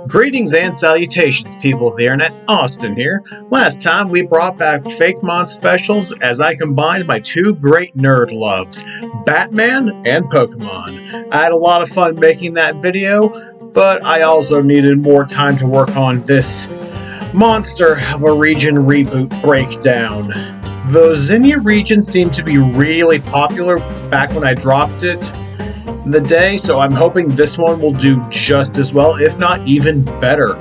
Greetings and salutations, people of the internet. Austin here. Last time we brought back fakemon specials as I combined my two great nerd loves, Batman and Pokemon. I had a lot of fun making that video, but I also needed more time to work on this monster of a region reboot breakdown. The Zenya region seemed to be really popular back when I dropped it in the day, so I'm hoping this one will do just as well, if not even better.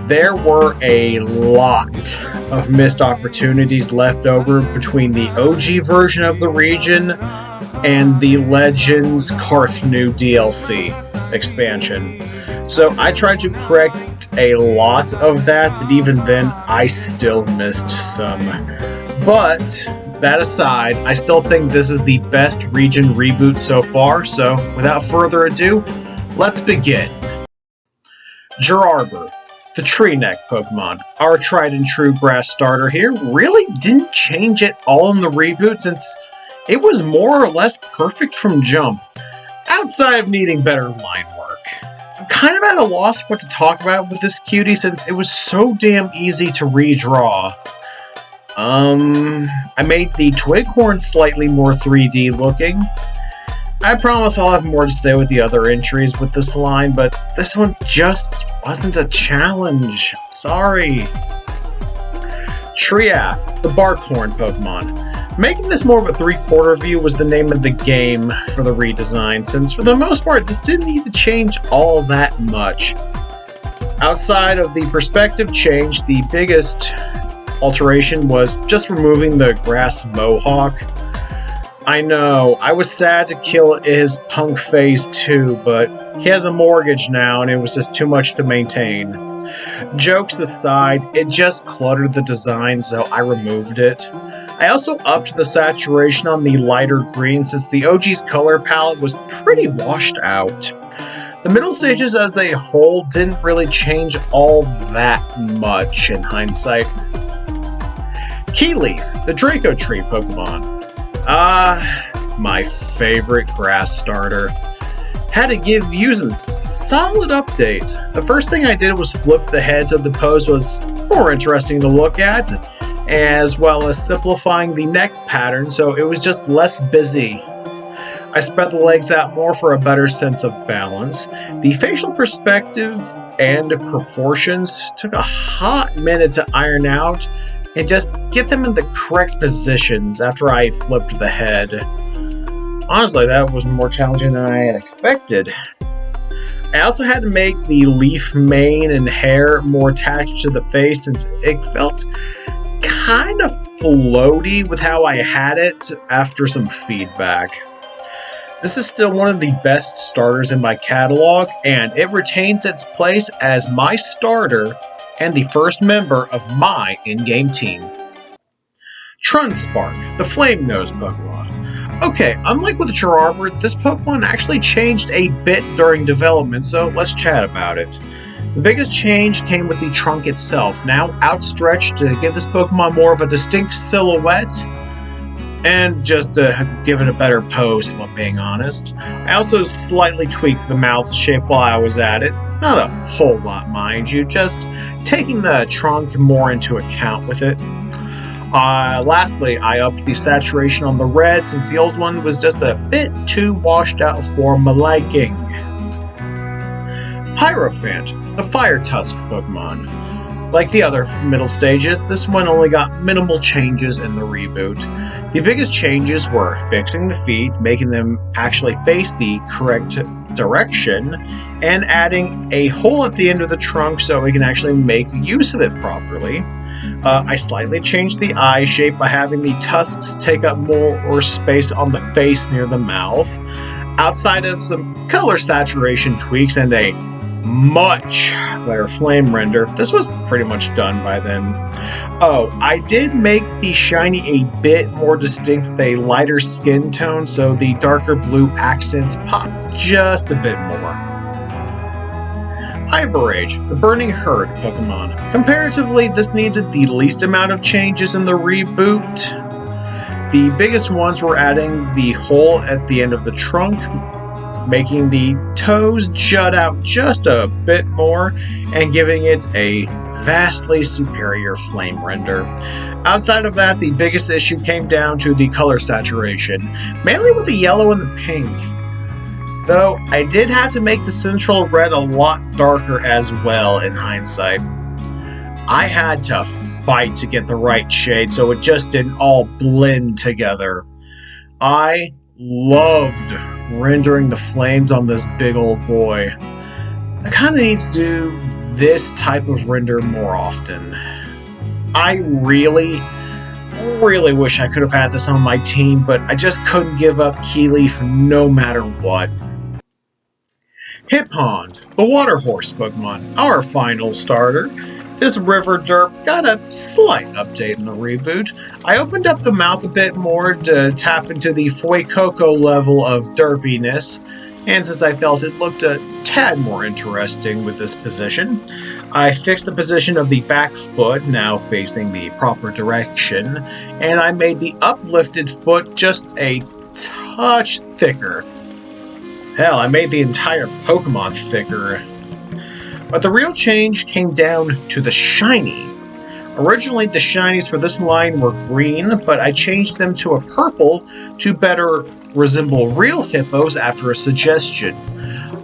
There were a lot of missed opportunities left over between the OG version of the region and the Legends Carthnew DLC expansion. So I tried to correct a lot of that, but even then I still missed some. But that aside, I still think this is the best region reboot so far, so without further ado, let's begin. Gerarbor, the tree neck Pokemon, our tried and true grass starter here, really didn't change at all in the reboot since it was more or less perfect from jump, outside of needing better line work. I'm kind of at a loss what to talk about with this cutie since it was so damn easy to redraw. I made the Twighorn slightly more 3D looking. I promise I'll have more to say with the other entries with this line, but this one just wasn't a challenge. Sorry. Triath, the Barkhorn Pokemon. Making this more of a 3/4 view was the name of the game for the redesign, since for the most part this didn't need to change all that much. Outside of the perspective change, the biggest alteration was just removing the grass mohawk. I know, I was sad to kill his punk face too, but he has a mortgage now and it was just too much to maintain. Jokes aside, it just cluttered the design, so I removed it. I also upped the saturation on the lighter green since the OG's color palette was pretty washed out. The middle stages as a whole didn't really change all that much in hindsight. Keyleaf, the Draco Tree Pokemon. My favorite grass starter. Had to give you some solid updates. The first thing I did was flip the heads of the pose was more interesting to look at, as well as simplifying the neck pattern so it was just less busy. I spread the legs out more for a better sense of balance. The facial perspective and proportions took a hot minute to iron out and just get them in the correct positions after I flipped the head. Honestly, that was more challenging than I had expected. I also had to make the leaf mane and hair more attached to the face since it felt kind of floaty with how I had it after some feedback. This is still one of the best starters in my catalog, and it retains its place as my starter and the first member of my in-game team. Trunspark, the Flame Nose Pokemon. Okay, unlike with Gerarbor, this Pokemon actually changed a bit during development, so let's chat about it. The biggest change came with the trunk itself, now outstretched to give this Pokemon more of a distinct silhouette, and just to give it a better pose, if I'm being honest. I also slightly tweaked the mouth shape while I was at it. Not a whole lot, mind you, just taking the trunk more into account with it. Lastly, I upped the saturation on the red since the old one was just a bit too washed out for my liking. Pyrophant, the Fire Tusk Pokemon. Like the other middle stages, this one only got minimal changes in the reboot. The biggest changes were fixing the feet, making them actually face the correct direction, and adding a hole at the end of the trunk so we can actually make use of it properly. I slightly changed the eye shape by having the tusks take up more space on the face near the mouth. Outside of some color saturation tweaks and a much better flame render, this was pretty much done by then. Oh, I did make the shiny a bit more distinct with a lighter skin tone so the darker blue accents pop just a bit more. Ivorage, the Burning Herd Pokemon. Comparatively, this needed the least amount of changes in the reboot. The biggest ones were adding the hole at the end of the trunk, making the toes jut out just a bit more and giving it a vastly superior flame render. Outside of that, the biggest issue came down to the color saturation, mainly with the yellow and the pink. Though I did have to make the central red a lot darker as well in hindsight. I had to fight to get the right shade so it just didn't all blend together. I loved rendering the flames on this big old boy. I kind of need to do this type of render more often. I really wish I could have had this on my team, but I just couldn't give up Keyleaf no matter what. Hippond, the water horse Pokemon, our final starter. This river derp got a slight update in the reboot. I opened up the mouth a bit more to tap into the Fuecoco level of derpiness, and since I felt it looked a tad more interesting with this position, I fixed the position of the back foot, now facing the proper direction, and I made the uplifted foot just a touch thicker. Hell, I made the entire Pokemon thicker. But the real change came down to the shiny. Originally, the shinies for this line were green, but I changed them to a purple to better resemble real hippos after a suggestion.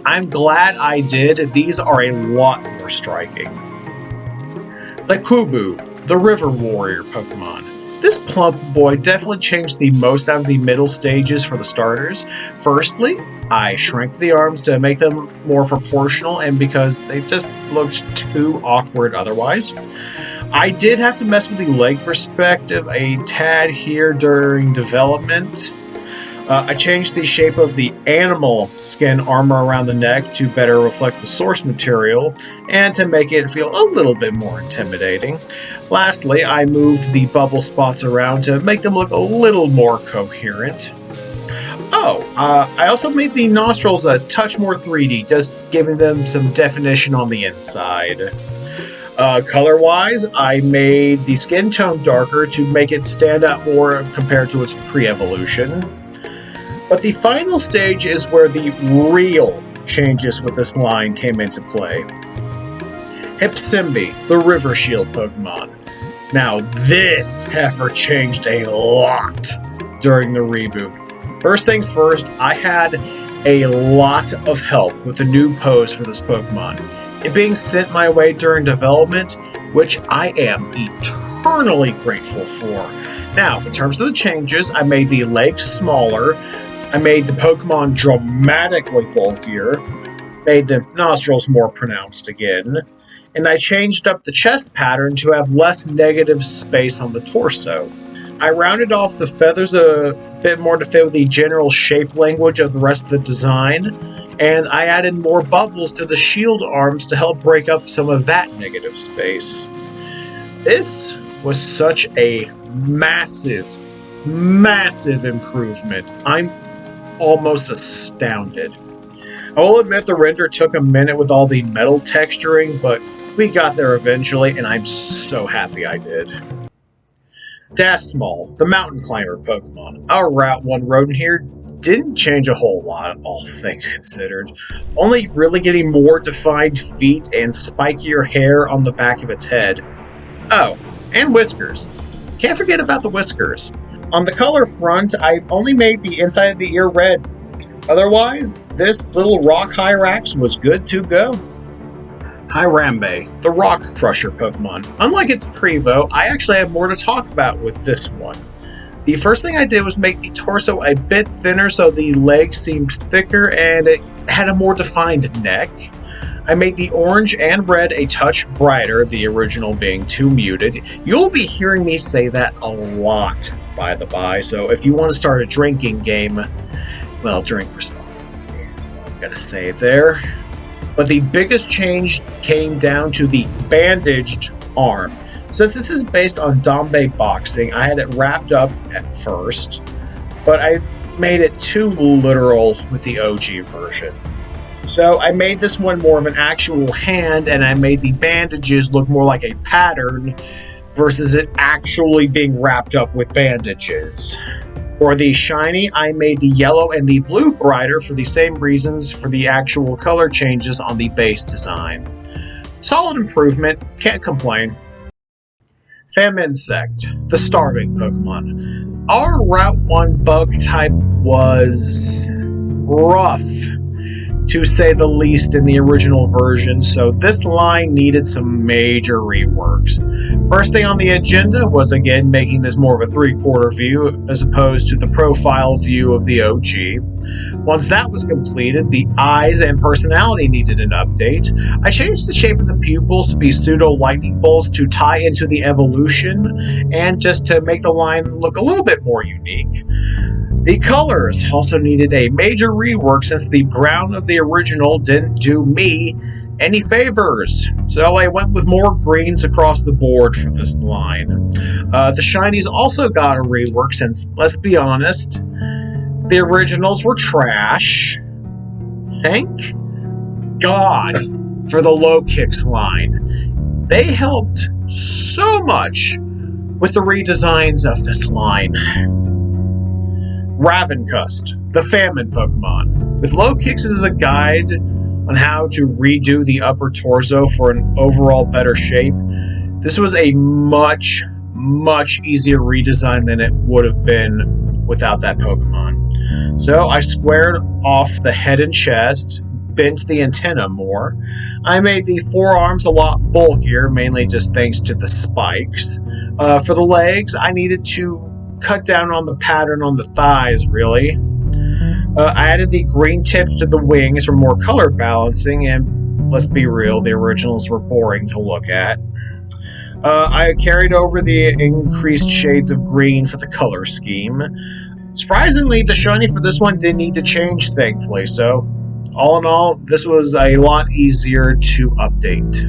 I'm glad I did. These are a lot more striking. Lekubu, the river warrior Pokemon. This plump boy definitely changed the most out of the middle stages for the starters. Firstly, I shrank the arms to make them more proportional and because they just looked too awkward otherwise. I did have to mess with the leg perspective a tad here during development. I changed the shape of the animal skin armor around the neck to better reflect the source material and to make it feel a little bit more intimidating. Lastly, I moved the bubble spots around to make them look a little more coherent. I also made the nostrils a touch more 3D, just giving them some definition on the inside. Color-wise, I made the skin tone darker to make it stand out more compared to its pre-evolution. But the final stage is where the real changes with this line came into play. Hipsimbi, the River Shield Pokemon. Now this heifer changed a lot during the reboot. First things first, I had a lot of help with the new pose for this Pokemon. It being sent my way during development, which I am eternally grateful for. Now, in terms of the changes, I made the legs smaller, I made the Pokemon dramatically bulkier, made the nostrils more pronounced again, and I changed up the chest pattern to have less negative space on the torso. I rounded off the feathers a bit more to fit with the general shape language of the rest of the design, and I added more bubbles to the shield arms to help break up some of that negative space. This was such a massive improvement. I'm almost astounded. I will admit the render took a minute with all the metal texturing, but we got there eventually, and I'm so happy I did. Dasmal, the mountain climber Pokemon. Our Route 1 rodent here didn't change a whole lot, all things considered. Only really getting more defined feet and spikier hair on the back of its head. Oh, and whiskers. Can't forget about the whiskers. On the color front, I only made the inside of the ear red. Otherwise, this little rock Hyrax was good to go. Hyrambe, the Rock Crusher Pokemon. Unlike its Prevo, I actually have more to talk about with this one. The first thing I did was make the torso a bit thinner so the legs seemed thicker and it had a more defined neck. I made the orange and red a touch brighter, the original being too muted. You'll be hearing me say that a lot, by the by, so if you want to start a drinking game, well, drink responsibly, is all I'm going to say there. But the biggest change came down to the bandaged arm. Since this is based on Dambe boxing, I had it wrapped up at first, but I made it too literal with the OG version. So I made this one more of an actual hand, and I made the bandages look more like a pattern versus it actually being wrapped up with bandages. For the shiny, I made the yellow and the blue brighter for the same reasons for the actual color changes on the base design. Solid improvement, can't complain. Faminsect, the starving Pokemon. Our Route 1 bug type was rough, to say the least, in the original version, so this line needed some major reworks. First thing on the agenda was again making this more of a 3/4 view as opposed to the profile view of the OG. Once that was completed, the eyes and personality needed an update. I changed the shape of the pupils to be pseudo lightning bolts to tie into the evolution and just to make the line look a little bit more unique. The colors also needed a major rework since the brown of the original didn't do me any favors, so I went with more greens across the board for this line. The shinies also got a rework since, let's be honest, the originals were trash. Thank God for the low kicks line. They helped so much with the redesigns of this line. Ravencust, the famine Pokemon. With low kicks as a guide on how to redo the upper torso for an overall better shape, this was a much easier redesign than it would have been without that Pokemon. So I squared off the head and chest, bent the antenna more. I made the forearms a lot bulkier, mainly just thanks to the spikes. For the legs, I needed to cut down on the pattern on the thighs, really. I added the green tips to the wings for more color balancing, and let's be real, the originals were boring to look at. I carried over the increased shades of green for the color scheme. Surprisingly, the shiny for this one didn't need to change, thankfully, so all in all, this was a lot easier to update.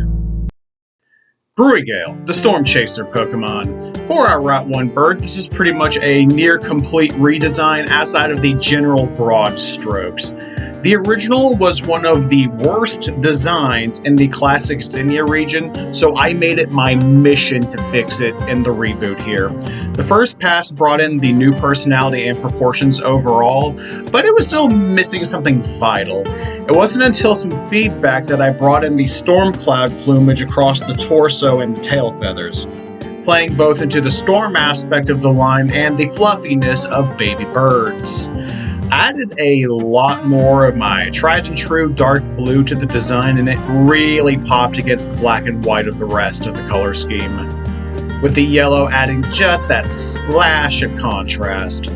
Brewigale, the Storm Chaser Pokemon. For our Route 1 bird, this is pretty much a near-complete redesign outside of the general broad strokes. The original was one of the worst designs in the classic Zenya region, so I made it my mission to fix it in the reboot here. The first pass brought in the new personality and proportions overall, but it was still missing something vital. It wasn't until some feedback that I brought in the storm cloud plumage across the torso and the tail feathers, playing both into the storm aspect of the line and the fluffiness of baby birds. I added a lot more of my tried and true dark blue to the design, and it really popped against the black and white of the rest of the color scheme, with the yellow adding just that splash of contrast.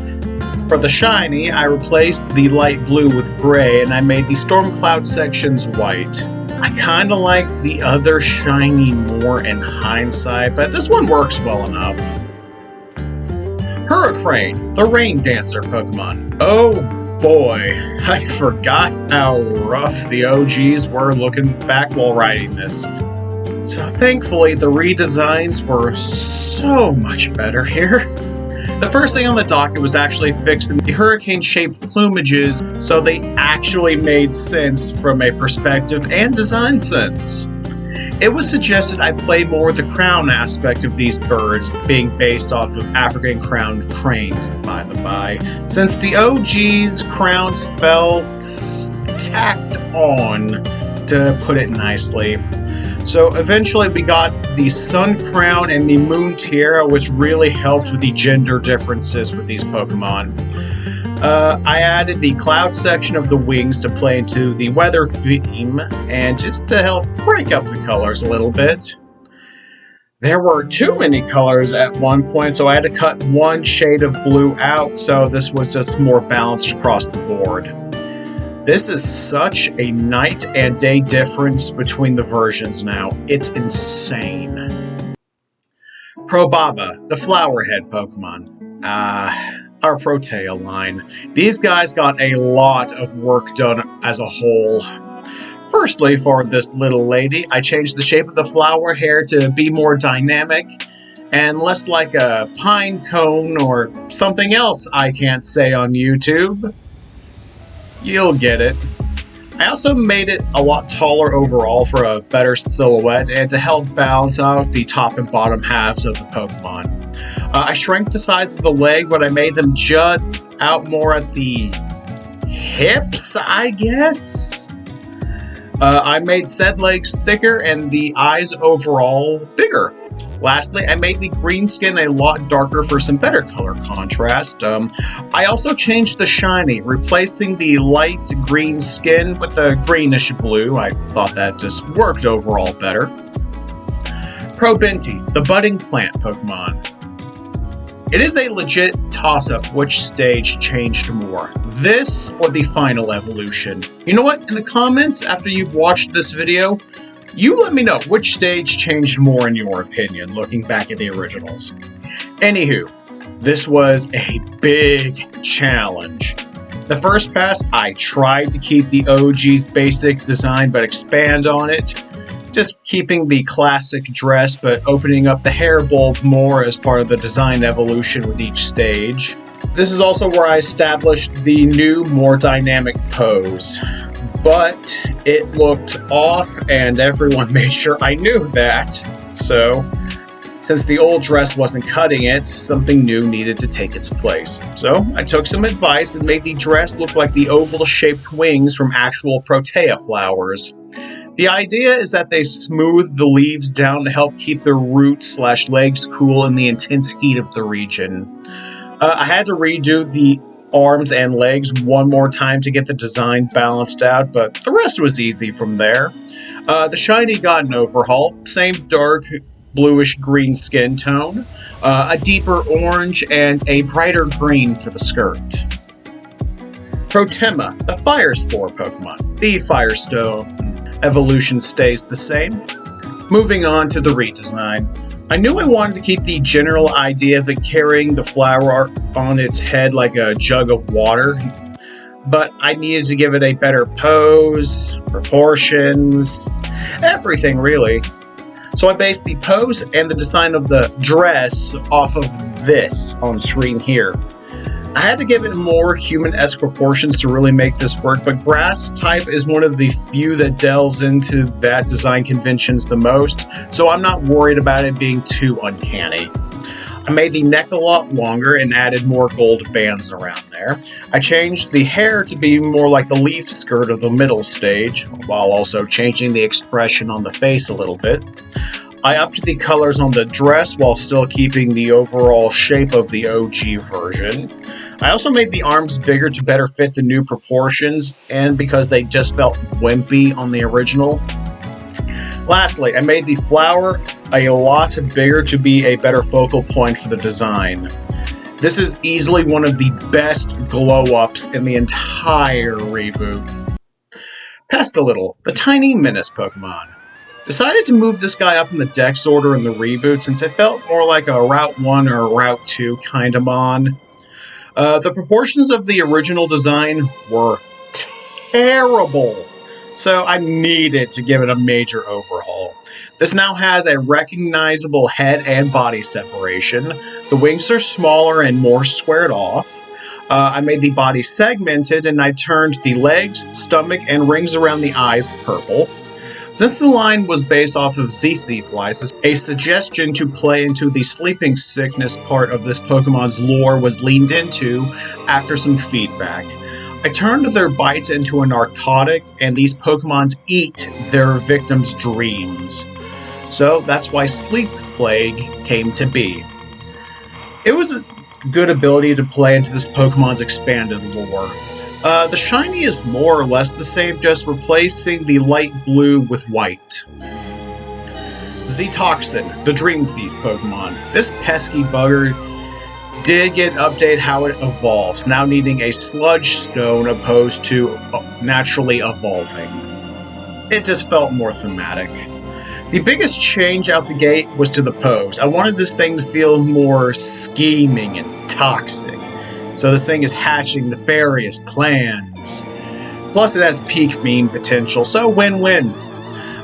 For the shiny, I replaced the light blue with gray, and I made the storm cloud sections white. I kinda like the other shiny more in hindsight, but this one works well enough. Hurricane, the Rain Dancer Pokemon. Oh boy, I forgot how rough the OGs were looking back while writing this. So thankfully, the redesigns were so much better here. The first thing on the docket was actually fixing the hurricane-shaped plumages so they actually made sense from a perspective and design sense. It was suggested I play more with the crown aspect of these birds, being based off of African crowned cranes, by the by, since the OG's crowns felt tacked on, to put it nicely. So eventually we got the sun crown and the moon tiara, which really helped with the gender differences with these Pokemon. I added the cloud section of the wings to play into the weather theme, and just to help break up the colors a little bit. There were too many colors at one point, so I had to cut one shade of blue out, so this was just more balanced across the board. This is such a night and day difference between the versions now. It's insane. Probaba, the Flowerhead Pokemon. Our Protea line. These guys got a lot of work done as a whole. Firstly, for this little lady, I changed the shape of the flower hair to be more dynamic and less like a pine cone or something else I can't say on YouTube. You'll get it. I also made it a lot taller overall for a better silhouette and to help balance out the top and bottom halves of the Pokemon. I shrank the size of the leg, but I made them jut out more at the hips, I guess? I made said legs thicker and the eyes overall bigger. Lastly, I made the green skin a lot darker for some better color contrast. I also changed the shiny, replacing the light green skin with the greenish blue. I thought that just worked overall better. Probinti, the budding plant Pokemon. It is a legit toss-up which stage changed more, this or the final evolution. You know what? In the comments after you've watched this video, you let me know which stage changed more in your opinion, looking back at the originals. Anywho, this was a big challenge. The first pass, I tried to keep the OG's basic design but expand on it. Just keeping the classic dress, but opening up the hair bulb more as part of the design evolution with each stage. This is also where I established the new, more dynamic pose. But it looked off, and everyone made sure I knew that. So, since the old dress wasn't cutting it, something new needed to take its place. So, I took some advice and made the dress look like the oval-shaped wings from actual Protea flowers. The idea is that they smooth the leaves down to help keep their roots/legs cool in the intense heat of the region. I had to redo the arms and legs one more time to get the design balanced out, but the rest was easy from there. The shiny got an overhaul, same dark bluish green skin tone, a deeper orange, and a brighter green for the skirt. Protema, the Fire Spore Pokemon. The Firestone evolution stays the same. Moving on to the redesign. I knew I wanted to keep the general idea of it carrying the flower on its head like a jug of water, but I needed to give it a better pose, proportions, everything really. So I based the pose and the design of the dress off of this on screen here. I had to give it more human-esque proportions to really make this work, but grass type is one of the few that delves into that design conventions the most, so I'm not worried about it being too uncanny. I made the neck a lot longer and added more gold bands around there. I changed the hair to be more like the leaf skirt of the middle stage, while also changing the expression on the face a little bit. I upped the colors on the dress while still keeping the overall shape of the OG version. I also made the arms bigger to better fit the new proportions, and because they just felt wimpy on the original. Lastly, I made the flower a lot bigger to be a better focal point for the design. This is easily one of the best glow-ups in the entire reboot. Pestiliddle, the tiny menace Pokemon. Decided to move this guy up in the Dex order in the reboot since it felt more like a Route 1 or a Route 2 kind of mon. The proportions of the original design were terrible, so I needed to give it a major overhaul. This now has a recognizable head and body separation. The wings are smaller and more squared off. I made the body segmented and I turned the legs, stomach, and rings around the eyes purple. Since the line was based off of ZC flies, a suggestion to play into the sleeping sickness part of this Pokemon's lore was leaned into after some feedback. I turned their bites into a narcotic, and these Pokemons eat their victims' dreams. So that's why Sleep Plague came to be. It was a good ability to play into this Pokemon's expanded lore. The shiny is more or less the same, just replacing the light blue with white. Z-Toxin, the Dream Thief Pokemon. This pesky bugger did get an update how it evolves, now needing a sludge stone opposed to naturally evolving. It just felt more thematic. The biggest change out the gate was to the pose. I wanted this thing to feel more scheming and toxic. So this thing is hatching nefarious plans. Plus it has peak meme potential, so win-win.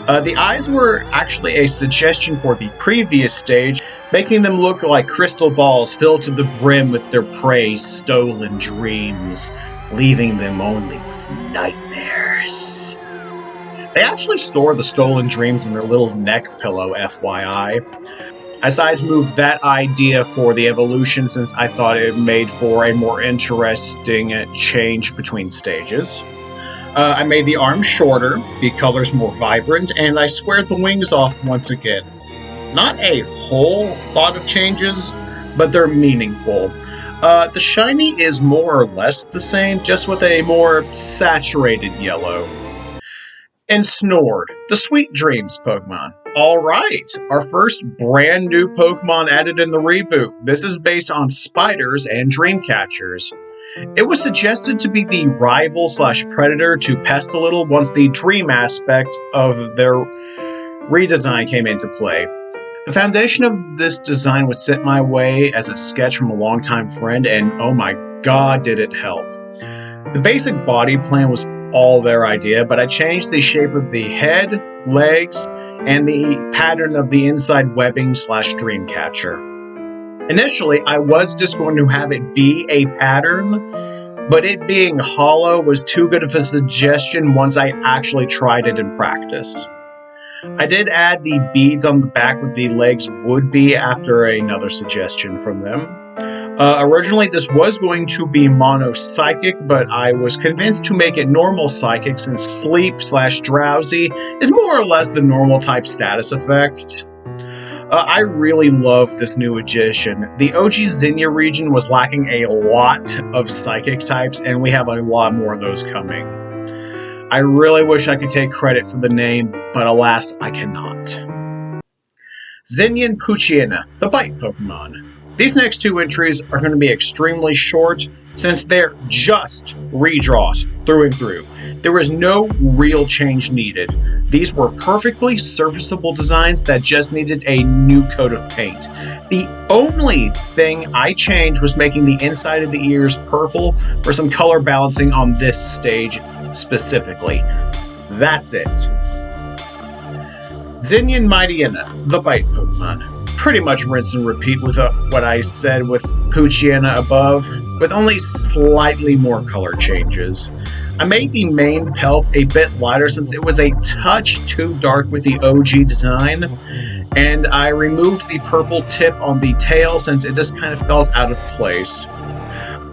The eyes were actually a suggestion for the previous stage, making them look like crystal balls filled to the brim with their prey's stolen dreams, leaving them only with nightmares. They actually store the stolen dreams in their little neck pillow, FYI. I decided to move that idea for the evolution since I thought it made for a more interesting change between stages. I made the arms shorter, the colors more vibrant, and I squared the wings off once again. Not a whole lot of changes, but they're meaningful. The shiny is more or less the same, just with a more saturated yellow. And Snored, the Sweet Dreams Pokemon. Alright, our first brand new Pokemon added in the reboot. This is based on spiders and dreamcatchers. It was suggested to be the rival/predator to Pestilittle once the dream aspect of their redesign came into play. The foundation of this design was sent my way as a sketch from a longtime friend, and oh my god did it help. The basic body plan was all their idea, but I changed the shape of the head, legs, and the pattern of the inside webbing/dreamcatcher. Initially, I was just going to have it be a pattern, but it being hollow was too good of a suggestion once I actually tried it in practice. I did add the beads on the back with the legs would be after another suggestion from them. Originally, this was going to be mono psychic, but I was convinced to make it normal psychic since sleep/drowsy is more or less the normal type status effect. I really love this new addition. The OG Zenya region was lacking a lot of psychic types, and we have a lot more of those coming. I really wish I could take credit for the name, but alas, I cannot. Zenya and Poochyena, the Bite Pokemon. These next two entries are going to be extremely short, since they're just redraws through and through. There was no real change needed. These were perfectly serviceable designs that just needed a new coat of paint. The only thing I changed was making the inside of the ears purple for some color balancing on this stage specifically. That's it. Zenya and Mightyena, the Bite Pokemon. Pretty much rinse and repeat with what I said with Poochyena above, with only slightly more color changes. I made the main pelt a bit lighter since it was a touch too dark with the OG design, and I removed the purple tip on the tail since it just kind of felt out of place.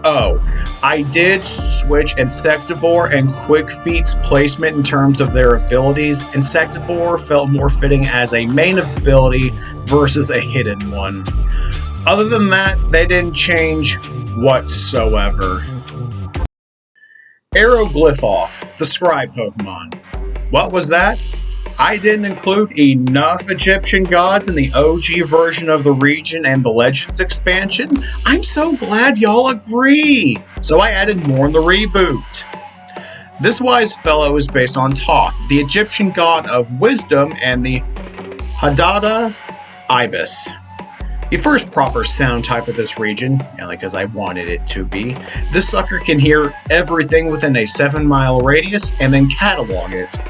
Oh, I did switch Insectivore and Quick Feet's placement in terms of their abilities. Insectivore felt more fitting as a main ability versus a hidden one. Other than that, they didn't change whatsoever. Aeroglyphoth, the Scribe Pokemon. What was that? I didn't include enough Egyptian gods in the OG version of the region and the Legends expansion. I'm so glad y'all agree! So I added more in the reboot. This wise fellow is based on Thoth, the Egyptian god of wisdom, and the Hadada Ibis. The first proper sound type of this region, because I wanted it to be. This sucker can hear everything within a 7-mile radius and then catalog it.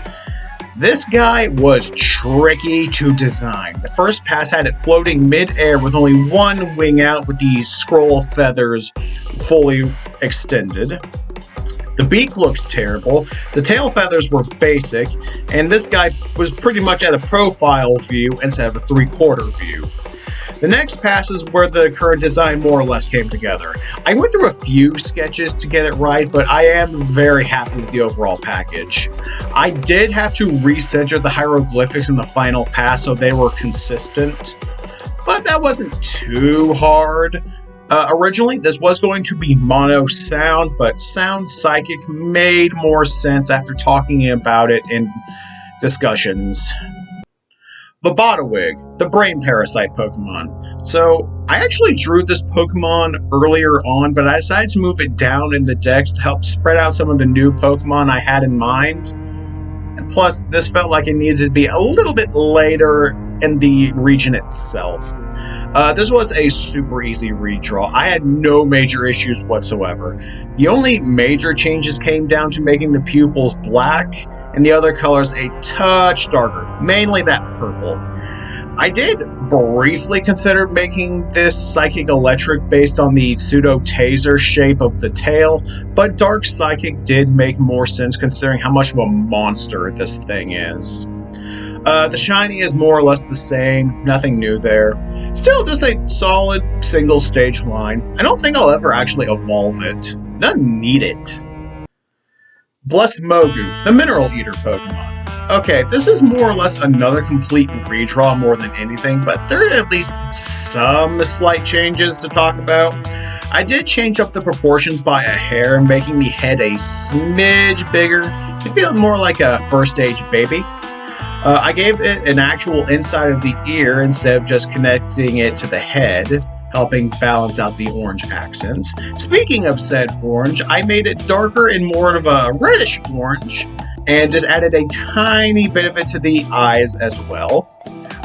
This guy was tricky to design. The first pass had it floating mid-air with only one wing out with the scroll feathers fully extended. The beak looked terrible, the tail feathers were basic, and this guy was pretty much at a profile view instead of a 3/4 view. The next pass is where the current design more or less came together. I went through a few sketches to get it right, but I am very happy with the overall package. I did have to recenter the hieroglyphics in the final pass so they were consistent, but that wasn't too hard. Originally, this was going to be mono sound, but sound psychic made more sense after talking about it in discussions. Lobotawig, the Brain Parasite Pokemon. So, I actually drew this Pokemon earlier on, but I decided to move it down in the decks to help spread out some of the new Pokemon I had in mind. And plus, this felt like it needed to be a little bit later in the region itself. This was a super easy redraw. I had no major issues whatsoever. The only major changes came down to making the pupils black, and the other colors a touch darker, mainly that purple. I did briefly consider making this Psychic Electric based on the pseudo-taser shape of the tail, but Dark Psychic did make more sense considering how much of a monster this thing is. The shiny is more or less the same, nothing new there. Still just a solid single stage line. I don't think I'll ever actually evolve it. Doesn't need it. Blessed Mogu, the Mineral Eater Pokemon. Okay, this is more or less another complete redraw more than anything, but there are at least some slight changes to talk about. I did change up the proportions by a hair, making the head a smidge bigger to feel more like a first stage baby. I gave it an actual inside of the ear instead of just connecting it to the head, helping balance out the orange accents. Speaking of said orange, I made it darker and more of a reddish orange, and just added a tiny bit of it to the eyes as well.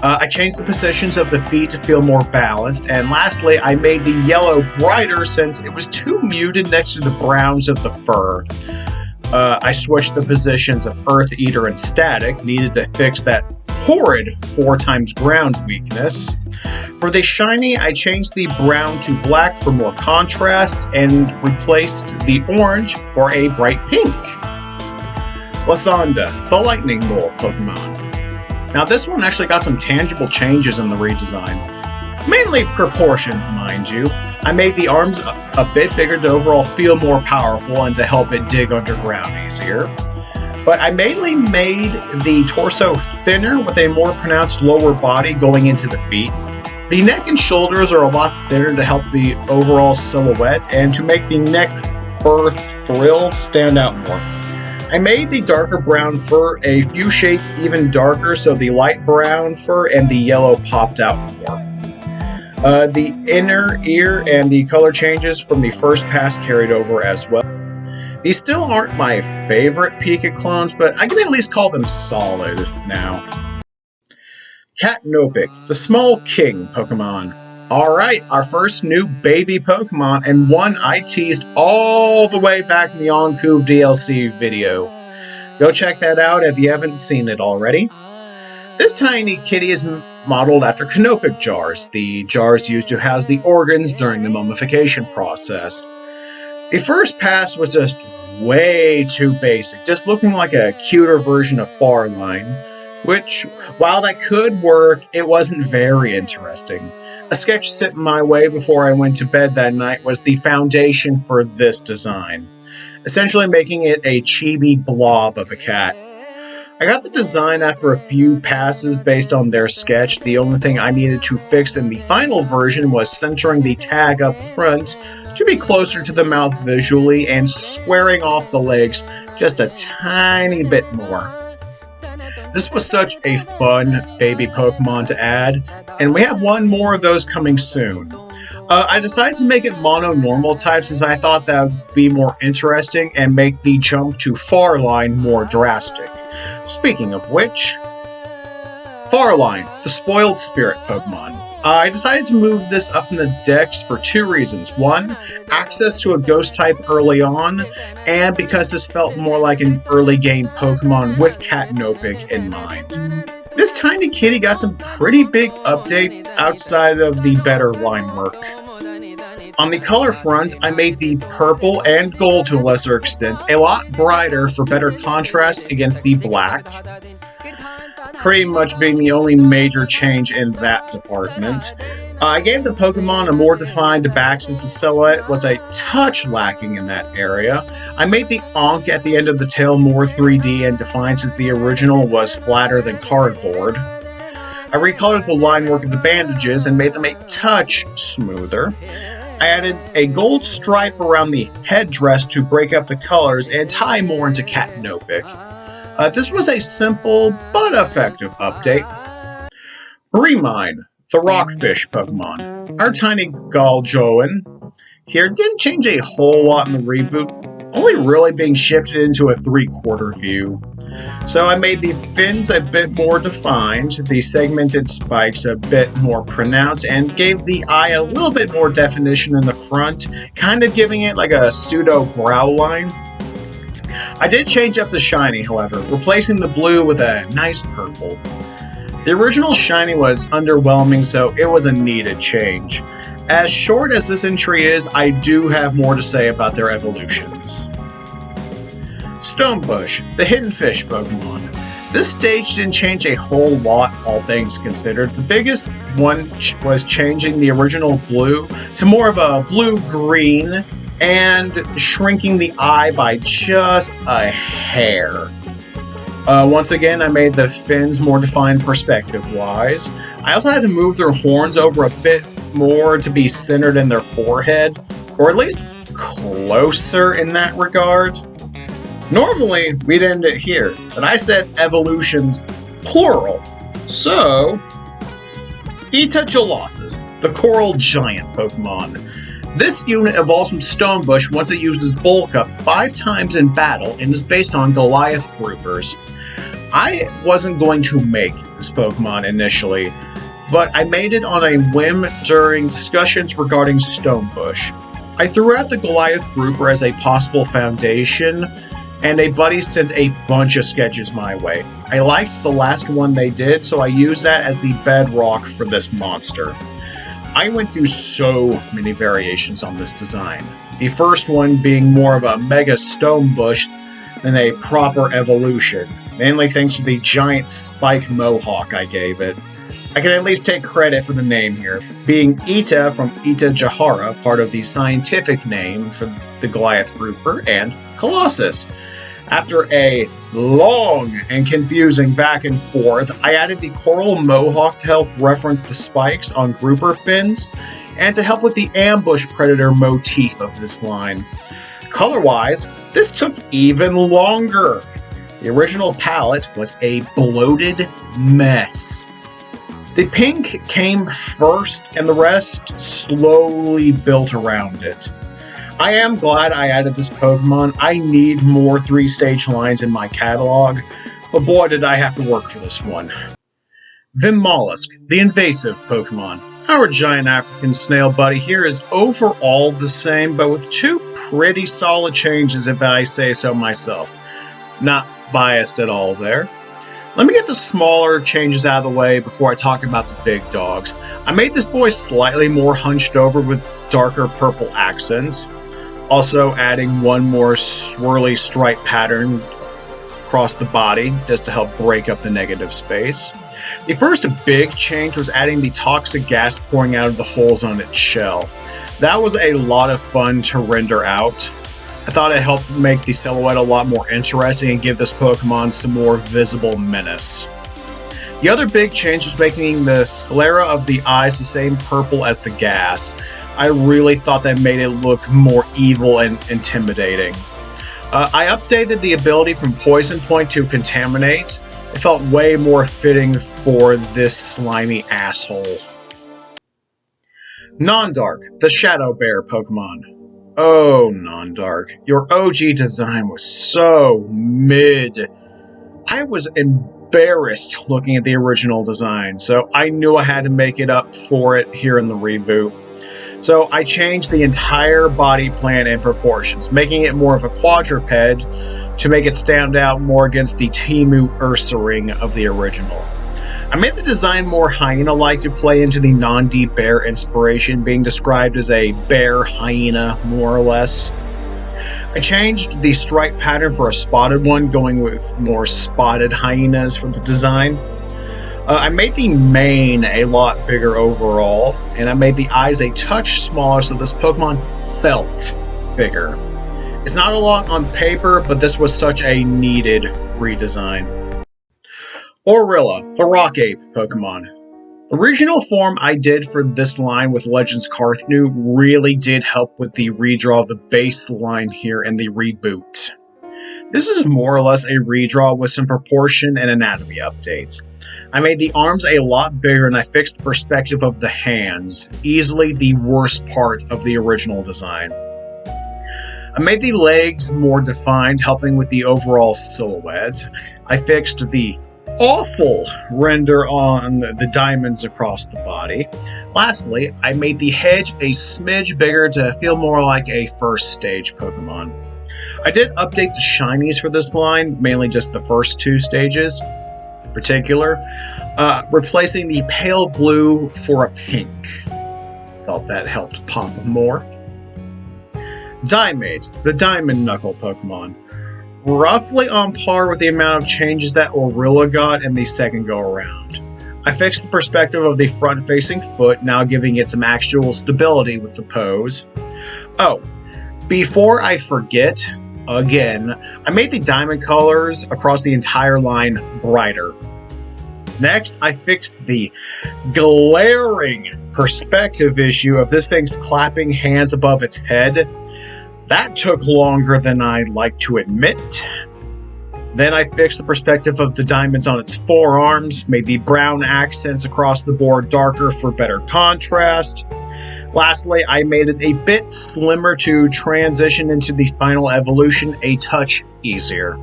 I changed the positions of the feet to feel more balanced, and lastly, I made the yellow brighter since it was too muted next to the browns of the fur. I switched the positions of Earth Eater and Static, needed to fix that horrid 4x ground weakness. For the shiny, I changed the brown to black for more contrast, and replaced the orange for a bright pink. Lysandre, the Lightning Mole Pokemon. Now this one actually got some tangible changes in the redesign. Mainly proportions, mind you. I made the arms a bit bigger to overall feel more powerful and to help it dig underground easier. But I mainly made the torso thinner with a more pronounced lower body going into the feet. The neck and shoulders are a lot thinner to help the overall silhouette and to make the neck fur frill stand out more. I made the darker brown fur a few shades even darker so the light brown fur and the yellow popped out more. The inner ear and the color changes from the first pass carried over as well. These still aren't my favorite Pika clones, but I can at least call them solid now. Catnopic, the Small King Pokemon. Alright, our first new baby Pokemon, and one I teased all the way back in the Onkuv DLC video. Go check that out if you haven't seen it already. This tiny kitty is modeled after Canopic jars, the jars used to house the organs during the mummification process. The first pass was just way too basic, just looking like a cuter version of Farline, which, while that could work, it wasn't very interesting. A sketch sitting my way before I went to bed that night was the foundation for this design, essentially making it a chibi blob of a cat. I got the design after a few passes based on their sketch. The only thing I needed to fix in the final version was centering the tag up front to be closer to the mouth visually and squaring off the legs just a tiny bit more. This was such a fun baby Pokemon to add, and we have one more of those coming soon. I decided to make it mono-normal type since I thought that would be more interesting and make the jump to Farline more drastic. Speaking of which, Farline, the Spoiled Spirit Pokemon. I decided to move this up in the dex for two reasons. One, access to a ghost type early on, and because this felt more like an early game Pokemon with Catnopic in mind. This tiny kitty got some pretty big updates outside of the better line work. On the color front, I made the purple and gold to a lesser extent a lot brighter for better contrast against the black. Pretty much being the only major change in that department. I gave the Pokemon a more defined back since the silhouette was a touch lacking in that area. I made the Ankh at the end of the tail more 3D and defined since the original was flatter than cardboard. I recolored the line work of the bandages and made them a touch smoother. I added a gold stripe around the headdress to break up the colors and tie more into Catnopic. This was a simple but effective update. Remine, the Rockfish Pokemon. Our tiny Galjoan here didn't change a whole lot in the reboot, only really being shifted into a 3/4 view. So I made the fins a bit more defined, the segmented spikes a bit more pronounced, and gave the eye a little bit more definition in the front, kind of giving it like a pseudo brow line. I did change up the shiny, however, replacing the blue with a nice purple. The original shiny was underwhelming, so it was a needed change. As short as this entry is, I do have more to say about their evolutions. Stonebush, the Hidden Fish Pokemon. This stage didn't change a whole lot, all things considered. The biggest one was changing the original blue to more of a blue-green and shrinking the eye by just a hair. Once again, I made the fins more defined perspective-wise. I also had to move their horns over a bit more to be centered in their forehead, or at least closer in that regard. Normally, we'd end it here, but I said evolutions plural. So, Ita-Gelossus, the coral giant Pokemon. This unit evolves from Stonebush once it uses Bulk Up 5 times in battle and is based on Goliath groupers. I wasn't going to make this Pokemon initially, but I made it on a whim during discussions regarding Stonebush. I threw out the Goliath grouper as a possible foundation, and a buddy sent a bunch of sketches my way. I liked the last one they did, so I used that as the bedrock for this monster. I went through so many variations on this design. The first one being more of a Mega Stonebush than a proper evolution, mainly thanks to the giant spike mohawk I gave it. I can at least take credit for the name here, being Ita from Ita-Jahara, part of the scientific name for the Goliath grouper, and Colossus. After a long and confusing back and forth, I added the coral mohawk to help reference the spikes on grouper fins, and to help with the ambush predator motif of this line. Color-wise, this took even longer. The original palette was a bloated mess. The pink came first, and the rest slowly built around it. I am glad I added this Pokemon. I need more 3-stage lines in my catalog, but boy did I have to work for this one. Mollusk, the invasive Pokemon. Our giant African snail buddy here is overall the same, but with 2 pretty solid changes if I say so myself. Not biased at all there. Let me get the smaller changes out of the way before I talk about the big dogs. I made this boy slightly more hunched over with darker purple accents, also adding one more swirly stripe pattern across the body just to help break up the negative space. The first big change was adding the toxic gas pouring out of the holes on its shell. That was a lot of fun to render out. I thought it helped make the silhouette a lot more interesting and give this Pokemon some more visible menace. The other big change was making the sclera of the eyes the same purple as the gas. I really thought that made it look more evil and intimidating. I updated the ability from Poison Point to Contaminate. It felt way more fitting for this slimy asshole. Nondark, the Shadow Bear Pokemon. Oh, Nondark, your OG design was so mid. I was embarrassed looking at the original design, so I knew I had to make it up for it here in the reboot. So I changed the entire body plan and proportions, making it more of a quadruped to make it stand out more against the Timu Ursaring of the original. I made the design more hyena-like to play into the non-deep bear inspiration, being described as a bear hyena, more or less. I changed the stripe pattern for a spotted one, going with more spotted hyenas for the design. I made the mane a lot bigger overall, and I made the eyes a touch smaller so this Pokemon felt bigger. It's not a lot on paper, but this was such a needed redesign. Orilla, the Rock Ape Pokemon. The regional form I did for this line with Legends Carthenu really did help with the redraw of the baseline here in the reboot. This is more or less a redraw with some proportion and anatomy updates. I made the arms a lot bigger and I fixed the perspective of the hands, easily the worst part of the original design. I made the legs more defined, helping with the overall silhouette. I fixed the awful render on the diamonds across the body. Lastly, I made the head a smidge bigger to feel more like a first stage Pokemon. I did update the shinies for this line, mainly just the first 2 stages in particular, replacing the pale blue for a pink. Felt that helped pop more. Diamond, the Diamond Knuckle Pokemon. roughly on par with the amount of changes that Orilla got in the second go-around. I fixed the perspective of the front-facing foot, now giving it some actual stability with the pose. Oh, before I forget, again, I made the diamond colors across the entire line brighter. Next, I fixed the glaring perspective issue of this thing's clapping hands above its head. That took longer than I'd like to admit. Then I fixed the perspective of the diamonds on its forearms, made the brown accents across the board darker for better contrast. Lastly, I made it a bit slimmer to transition into the final evolution a touch easier.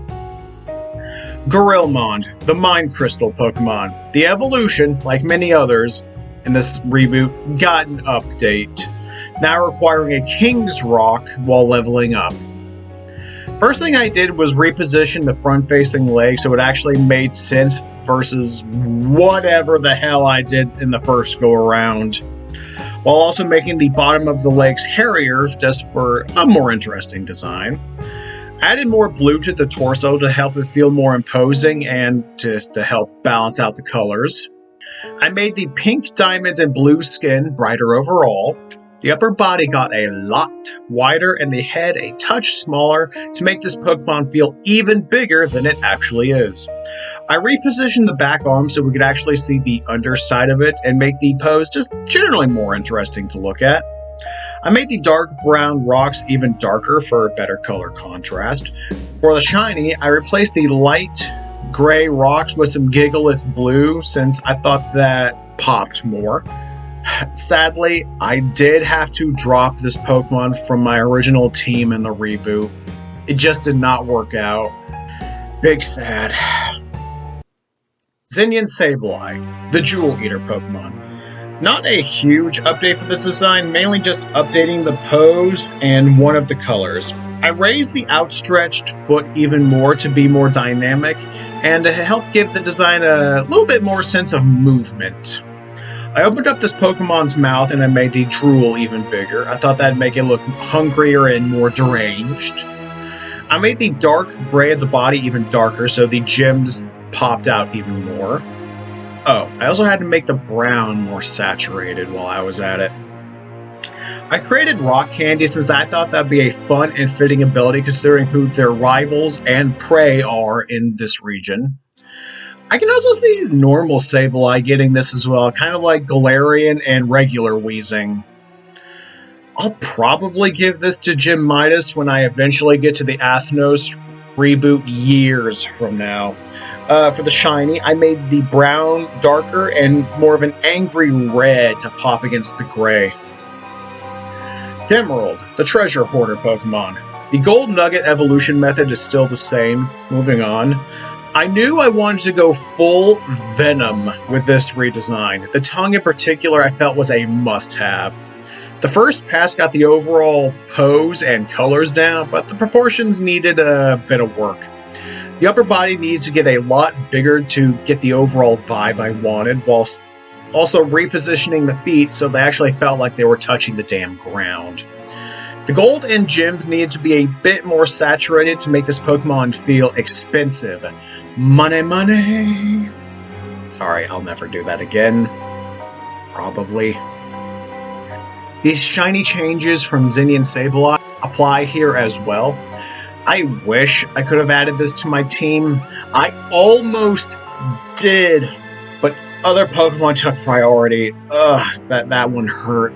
Gorilmon, the Mind Crystal Pokemon. The evolution, like many others in this reboot, got an update, now requiring a King's Rock while leveling up. First thing I did was reposition the front-facing leg so it actually made sense versus whatever the hell I did in the first go-around, while also making the bottom of the legs hairier just for a more interesting design. I added more blue to the torso to help it feel more imposing and just to help balance out the colors. I made the pink diamonds and blue skin brighter overall. The upper body got a lot wider and the head a touch smaller to make this Pokemon feel even bigger than it actually is. I repositioned the back arm so we could actually see the underside of it and make the pose just generally more interesting to look at. I made the dark brown rocks even darker for a better color contrast. For the shiny, I replaced the light gray rocks with some Gigalith blue since I thought that popped more. Sadly, I did have to drop this Pokemon from my original team in the reboot. It just did not work out. Big sad. Zenya Sableye, the Jewel Eater Pokemon. Not a huge update for this design, mainly just updating the pose and one of the colors. I raised the outstretched foot even more to be more dynamic and to help give the design a little bit more sense of movement. I opened up this Pokemon's mouth and I made the drool even bigger. I thought that'd make it look hungrier and more deranged. I made the dark gray of the body even darker so the gems popped out even more. Oh, I also had to make the brown more saturated while I was at it. I created Rock Candy since I thought that'd be a fun and fitting ability considering who their rivals and prey are in this region. I can also see normal Sableye getting this as well, kind of like Galarian and regular Weezing. I'll probably give this to Jim Midas when I eventually get to the Athnos reboot years from now. For the shiny, I made the brown darker and more of an angry red to pop against the gray. Demerald, the treasure hoarder Pokemon. The gold nugget evolution method is still the same. Moving on. I knew I wanted to go full Venom with this redesign. The tongue in particular I felt was a must-have. The first pass got the overall pose and colors down, but the proportions needed a bit of work. The upper body needs to get a lot bigger to get the overall vibe I wanted, whilst also repositioning the feet so they actually felt like they were touching the damn ground. The gold and gems needed to be a bit more saturated to make this Pokemon feel expensive. Money, money! Sorry, I'll never do that again. Probably. These shiny changes from Zenya Sableye apply here as well. I wish I could have added this to my team. I almost did, but other Pokemon took priority. Ugh, that one hurt.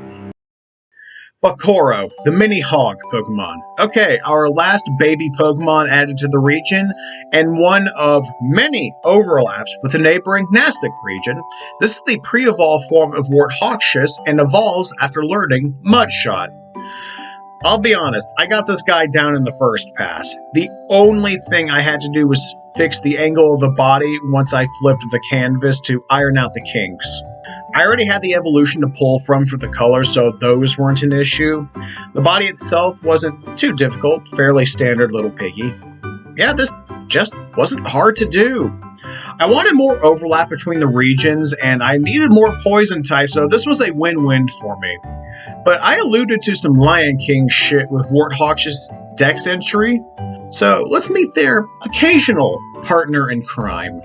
Bakoro, the mini hog Pokemon. Okay, our last baby Pokemon added to the region, and one of many overlaps with the neighboring Nashik region. This is the pre-evolved form of Warthogshus and evolves after learning Mudshot. I'll be honest, I got this guy down in the first pass. The only thing I had to do was fix the angle of the body once I flipped the canvas to iron out the kinks. I already had the evolution to pull from for the colors, so those weren't an issue. The body itself wasn't too difficult, fairly standard little piggy. Yeah, this just wasn't hard to do. I wanted more overlap between the regions, and I needed more poison types, so this was a win-win for me. But I alluded to some Lion King shit with Warthogshus Dex entry. So let's meet their occasional partner in crime.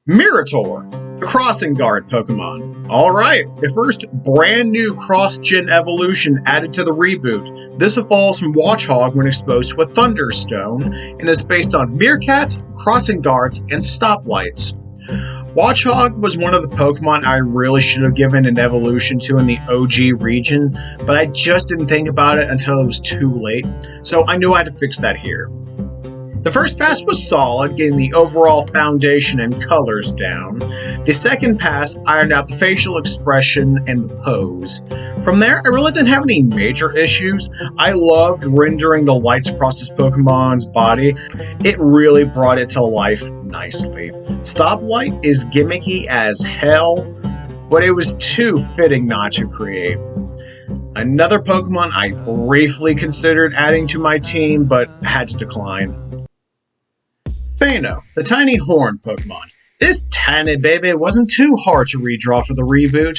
Mirator, the Crossing Guard Pokemon. Alright, the first brand new cross-gen evolution added to the reboot. This evolves from Watchog when exposed to a Thunderstone, and is based on Meerkats, Crossing Guards, and Stoplights. Watchog was one of the Pokemon I really should have given an evolution to in the OG region, but I just didn't think about it until it was too late, so I knew I had to fix that here. The first pass was solid, getting the overall foundation and colors down. The second pass ironed out the facial expression and the pose. From there, I really didn't have any major issues. I loved rendering the lights across this Pokemon's body. It really brought it to life nicely. Stoplight is gimmicky as hell, but it was too fitting not to create. Another Pokemon I briefly considered adding to my team, but had to decline. Fano, the tiny horn Pokemon. This tiny baby wasn't too hard to redraw for the reboot.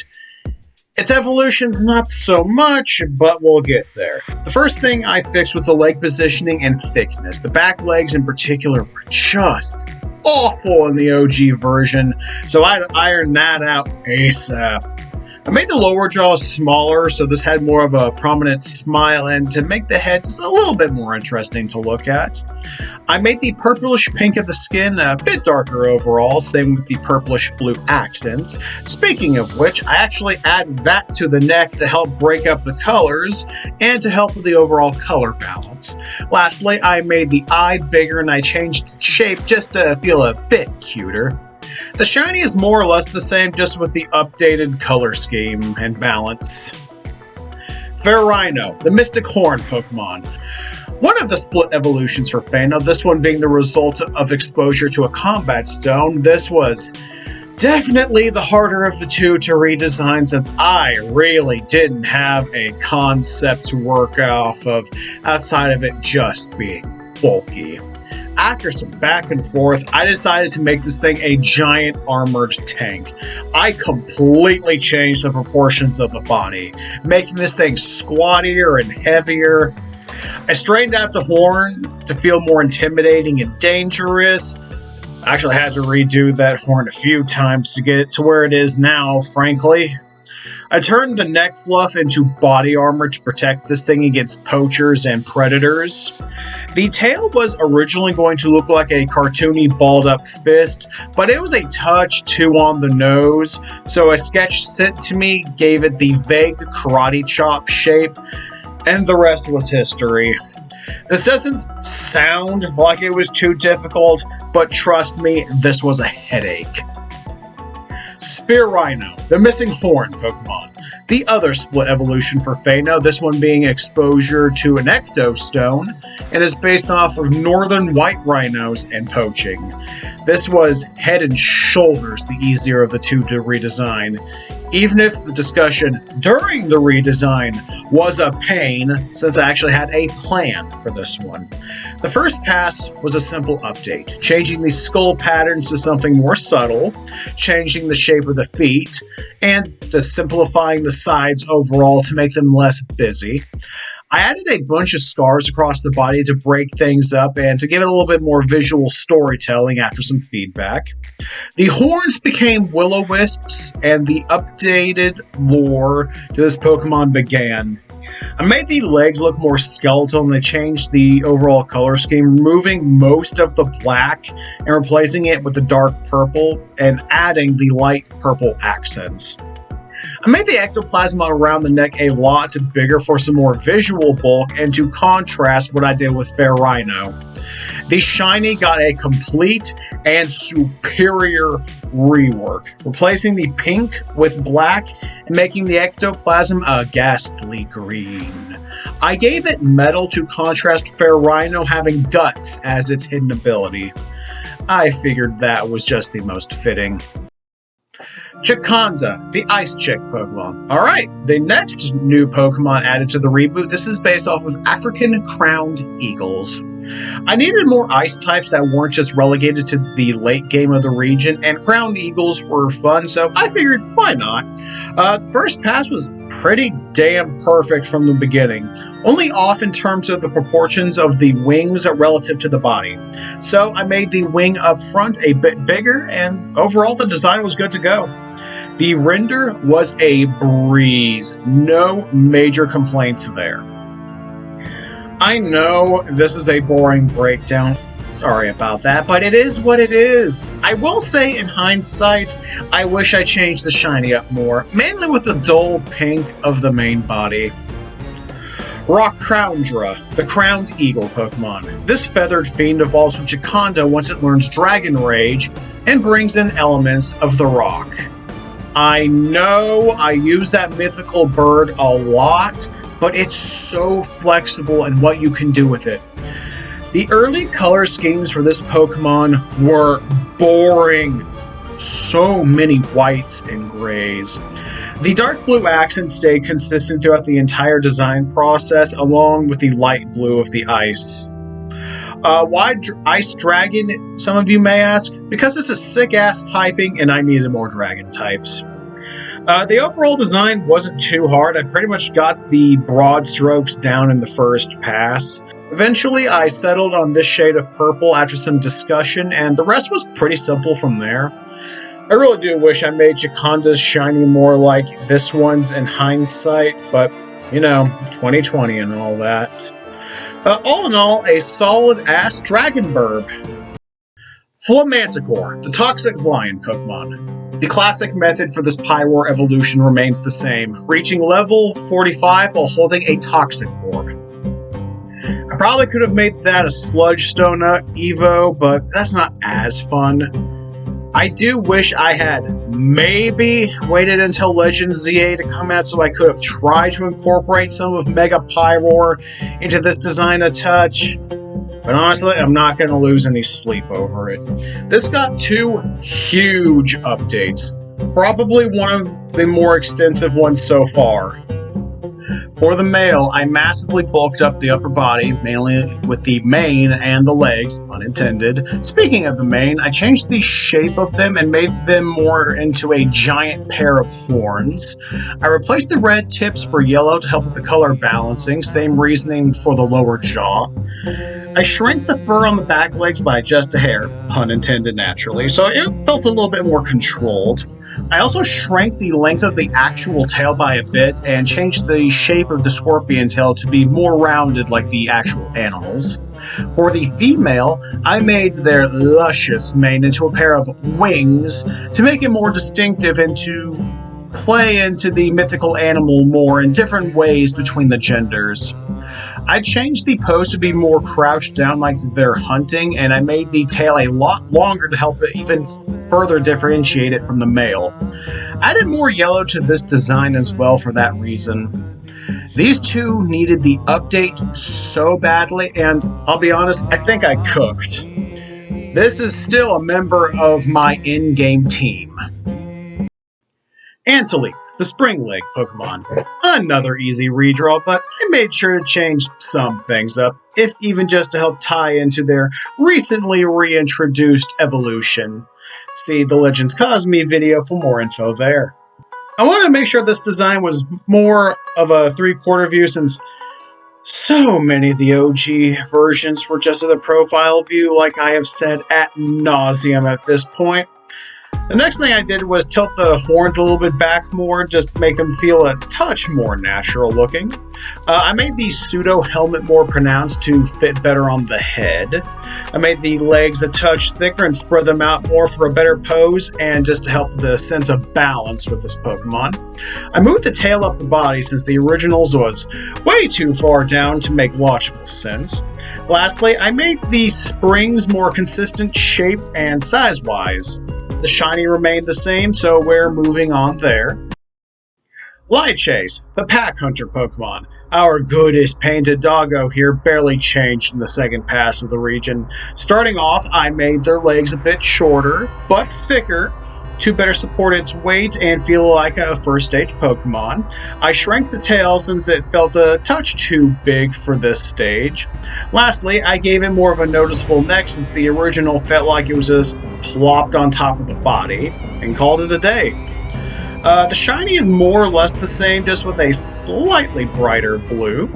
Its evolution's not so much, but we'll get there. The first thing I fixed was the leg positioning and thickness. The back legs in particular were just awful in the OG version, so I ironed that out ASAP. I made the lower jaw smaller, so this had more of a prominent smile, and to make the head just a little bit more interesting to look at. I made the purplish pink of the skin a bit darker overall, same with the purplish blue accents. Speaking of which, I actually added that to the neck to help break up the colors, and to help with the overall color balance. Lastly, I made the eye bigger and I changed its shape just to feel a bit cuter. The shiny is more or less the same, just with the updated color scheme and balance. Ferrino, the Mystic Horn Pokemon. One of the split evolutions for Fano, this one being the result of exposure to a combat stone. This was definitely the harder of the two to redesign, since I really didn't have a concept to work off of outside of it just being bulky. After some back and forth, I decided to make this thing a giant armored tank. I completely changed the proportions of the body, making this thing squattier and heavier. I straightened out the horn to feel more intimidating and dangerous. I actually had to redo that horn a few times to get it to where it is now, frankly. I turned the neck fluff into body armor to protect this thing against poachers and predators. The tail was originally going to look like a cartoony balled-up fist, but it was a touch too on the nose, so a sketch sent to me gave it the vague karate chop shape, and the rest was history. This doesn't sound like it was too difficult, but trust me, this was a headache. Spearow, the Missing Horn Pokemon. The other split evolution for Fano, this one being exposure to an Ectostone, and is based off of northern white rhinos and poaching. This was head and shoulders the easier of the two to redesign, even if the discussion during the redesign was a pain, since I actually had a plan for this one. The first pass was a simple update, changing the skull patterns to something more subtle, changing the shape of the feet, and just simplifying the sides overall to make them less busy. I added a bunch of scars across the body to break things up and to give it a little bit more visual storytelling after some feedback. The horns became will-o-wisps, and the updated lore to this Pokemon began. I made the legs look more skeletal, and I changed the overall color scheme, removing most of the black and replacing it with the dark purple and adding the light purple accents. I made the ectoplasm around the neck a lot bigger for some more visual bulk and to contrast what I did with Ferrino. The shiny got a complete and superior rework, replacing the pink with black and making the ectoplasm a ghastly green. I gave it metal to contrast Ferrino having guts as its hidden ability. I figured that was just the most fitting. Chaconda, the Ice Chick Pokemon. Alright, the next new Pokemon added to the reboot, this is based off of African Crowned Eagles. I needed more ice types that weren't just relegated to the late game of the region, and Crowned Eagles were fun, so I figured, why not? The first pass was pretty damn perfect from the beginning, only off in terms of the proportions of the wings relative to the body. So I made the wing up front a bit bigger, and overall the design was good to go. The render was a breeze, no major complaints there. I know this is a boring breakdown, sorry about that, but it is what it is. I will say, in hindsight, I wish I changed the shiny up more, mainly with the dull pink of the main body. Rockroundra, the crowned eagle Pokemon. This feathered fiend evolves with Gioconda once it learns Dragon Rage and brings in elements of the rock. I know I use that mythical bird a lot, but it's so flexible in what you can do with it. The early color schemes for this Pokemon were boring. So many whites and grays. The dark blue accents stayed consistent throughout the entire design process, along with the light blue of the ice. Why Ice Dragon, some of you may ask? Because it's a sick-ass typing and I needed more dragon types. The overall design wasn't too hard. I pretty much got the broad strokes down in the first pass. Eventually, I settled on this shade of purple after some discussion, and the rest was pretty simple from there. I really do wish I made Gioconda's shiny more like this one's in hindsight, but, you know, 2020 and all that. All in all, a solid-ass Dragon Burb. Flamanticore, the Toxic Lion Pokemon. The classic method for this Pyroar evolution remains the same, reaching level 45 while holding a Toxic Orb. I probably could have made that a Sludge Stone Evo, but that's not as fun. I do wish I had maybe waited until Legends ZA to come out so I could have tried to incorporate some of Mega Pyroar into this design a touch. But honestly, I'm not going to lose any sleep over it. This got 2 huge updates. Probably one of the more extensive ones so far. For the male, I massively bulked up the upper body, mainly with the mane and the legs, unintended. Speaking of the mane, I changed the shape of them and made them more into a giant pair of horns. I replaced the red tips for yellow to help with the color balancing, same reasoning for the lower jaw. I shrank the fur on the back legs by just a hair, pun intended naturally, so it felt a little bit more controlled. I also shrank the length of the actual tail by a bit and changed the shape of the scorpion tail to be more rounded like the actual animals. For the female, I made their luscious mane into a pair of wings to make it more distinctive and to play into the mythical animal more in different ways between the genders. I changed the pose to be more crouched down like they're hunting, and I made the tail a lot longer to help it even further differentiate it from the male. I added more yellow to this design as well for that reason. These two needed the update so badly, and I'll be honest, I think I cooked. This is still a member of my in-game team. Antleap, the Spring Lake Pokemon. Another easy redraw, but I made sure to change some things up, if even just to help tie into their recently reintroduced evolution. See the Legends Cosme video for more info there. I wanted to make sure this design was more of a 3/4 view since so many of the OG versions were just at a profile view, like I have said ad nauseum at this point. The next thing I did was tilt the horns a little bit back more, just to make them feel a touch more natural looking. I made the pseudo helmet more pronounced to fit better on the head. I made the legs a touch thicker and spread them out more for a better pose and just to help the sense of balance with this Pokemon. I moved the tail up the body since the originals was way too far down to make logical sense. Lastly, I made the springs more consistent shape and size-wise. The shiny remained the same, so we're moving on there. Lychase, the Pack Hunter Pokemon. Our goodest painted doggo here barely changed in the second pass of the region. Starting off, I made their legs a bit shorter, but thicker, to better support its weight and feel like a first stage Pokemon. I shrank the tail since it felt a touch too big for this stage. Lastly, I gave it more of a noticeable neck since the original felt like it was just plopped on top of the body, and called it a day. The shiny is more or less the same, just with a slightly brighter blue.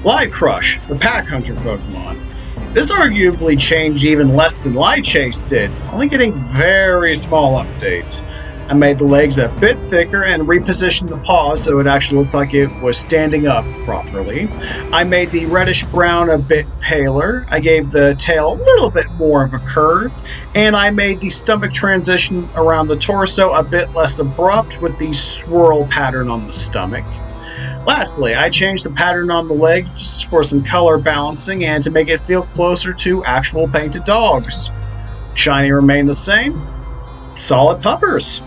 Light Crush, the Pack Hunter Pokemon. This arguably changed even less than Light Chase did, only getting very small updates. I made the legs a bit thicker and repositioned the paws so it actually looked like it was standing up properly. I made the reddish-brown a bit paler, I gave the tail a little bit more of a curve, and I made the stomach transition around the torso a bit less abrupt with the swirl pattern on the stomach. Lastly, I changed the pattern on the legs for some color balancing and to make it feel closer to actual painted dogs. Shiny remained the same. Solid puppers.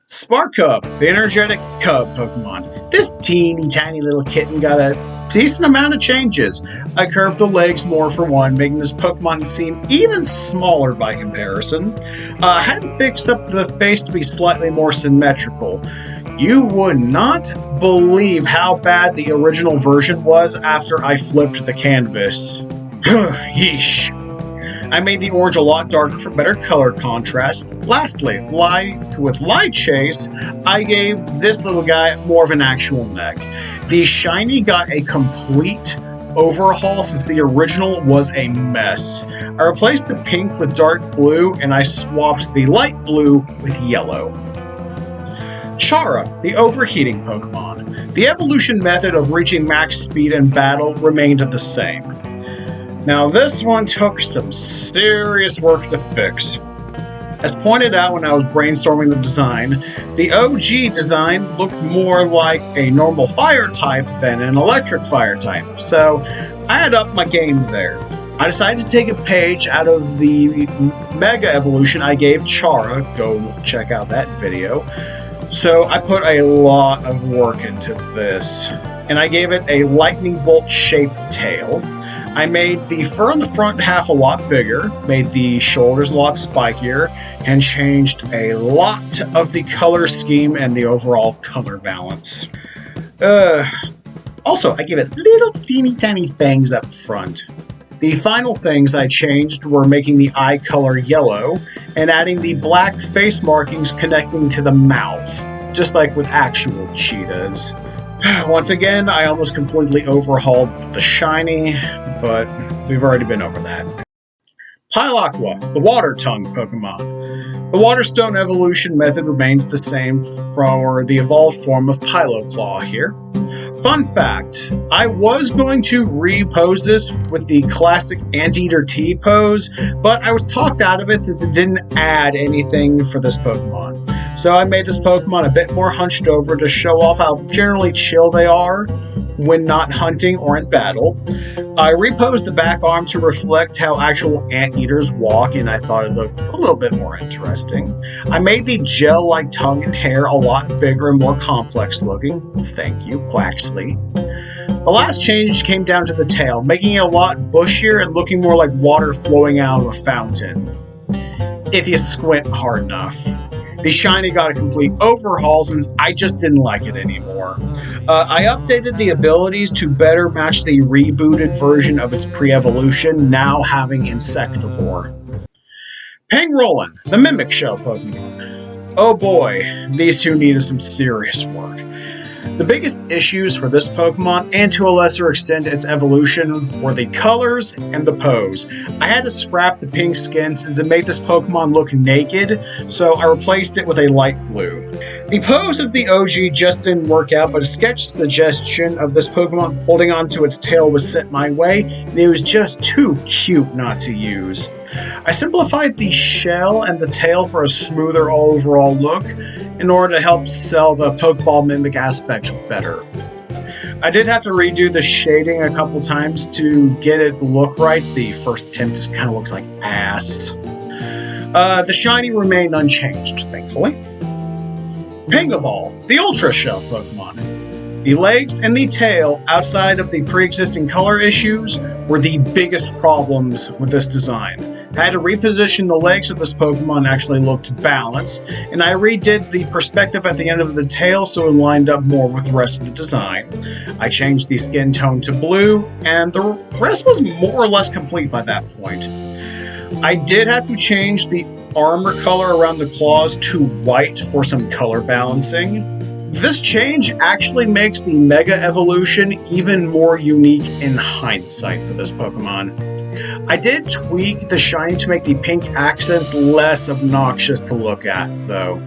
Spark Cub, the energetic cub Pokemon. This teeny tiny little kitten got a decent amount of changes. I curved the legs more for one, making this Pokemon seem even smaller by comparison. I had to fix up the face to be slightly more symmetrical. You would not believe how bad the original version was after I flipped the canvas. Yeesh. I made the orange a lot darker for better color contrast. Lastly, with Light Chase, I gave this little guy more of an actual neck. The shiny got a complete overhaul since the original was a mess. I replaced the pink with dark blue, and I swapped the light blue with yellow. Chara, the overheating Pokemon. The evolution method of reaching max speed in battle remained the same. Now this one took some serious work to fix. As pointed out when I was brainstorming the design, the OG design looked more like a normal fire type than an electric fire type, so I had upped my game there. I decided to take a page out of the Mega Evolution I gave Chara, go check out that video. So I put a lot of work into this, and I gave it a lightning bolt shaped tail. I made the fur on the front half a lot bigger, made the shoulders a lot spikier, and changed a lot of the color scheme and the overall color balance. Also, I gave it little teeny tiny fangs up front. The final things I changed were making the eye color yellow and adding the black face markings connecting to the mouth, just like with actual cheetahs. Once again, I almost completely overhauled the shiny, but we've already been over that. Pilaqua, the water tongue Pokemon. The Waterstone evolution method remains the same for the evolved form of Piloclaw here. Fun fact, I was going to repose this with the classic Anteater T pose, but I was talked out of it since it didn't add anything for this Pokemon. So I made this Pokemon a bit more hunched over to show off how generally chill they are when not hunting or in battle. I reposed the back arm to reflect how actual anteaters walk, and I thought it looked a little bit more interesting. I made the gel-like tongue and hair a lot bigger and more complex looking. Thank you, Quaxley. The last change came down to the tail, making it a lot bushier and looking more like water flowing out of a fountain, if you squint hard enough. The shiny got a complete overhaul since I just didn't like it anymore. I updated the abilities to better match the rebooted version of its pre-evolution, now having Insectivore. Pangrolin, the Mimic Shell Pokemon. Oh boy, these two needed some serious work. The biggest issues for this Pokemon, and to a lesser extent its evolution, were the colors and the pose. I had to scrap the pink skin since it made this Pokemon look naked, so I replaced it with a light blue. The pose of the OG just didn't work out, but a sketch suggestion of this Pokemon holding onto its tail was sent my way, and it was just too cute not to use. I simplified the shell and the tail for a smoother overall look in order to help sell the Pokeball Mimic aspect better. I did have to redo the shading a couple times to get it look right. The first attempt just kind of looks like ass. The shiny remained unchanged, thankfully. Pangaball, the Ultra Shell Pokemon. The legs and the tail, outside of the pre-existing color issues, were the biggest problems with this design. I had to reposition the legs so this Pokemon actually looked balanced, and I redid the perspective at the end of the tail so it lined up more with the rest of the design. I changed the skin tone to blue, and the rest was more or less complete by that point. I did have to change the armor color around the claws to white for some color balancing. This change actually makes the Mega Evolution even more unique in hindsight for this Pokemon. I did tweak the shiny to make the pink accents less obnoxious to look at, though.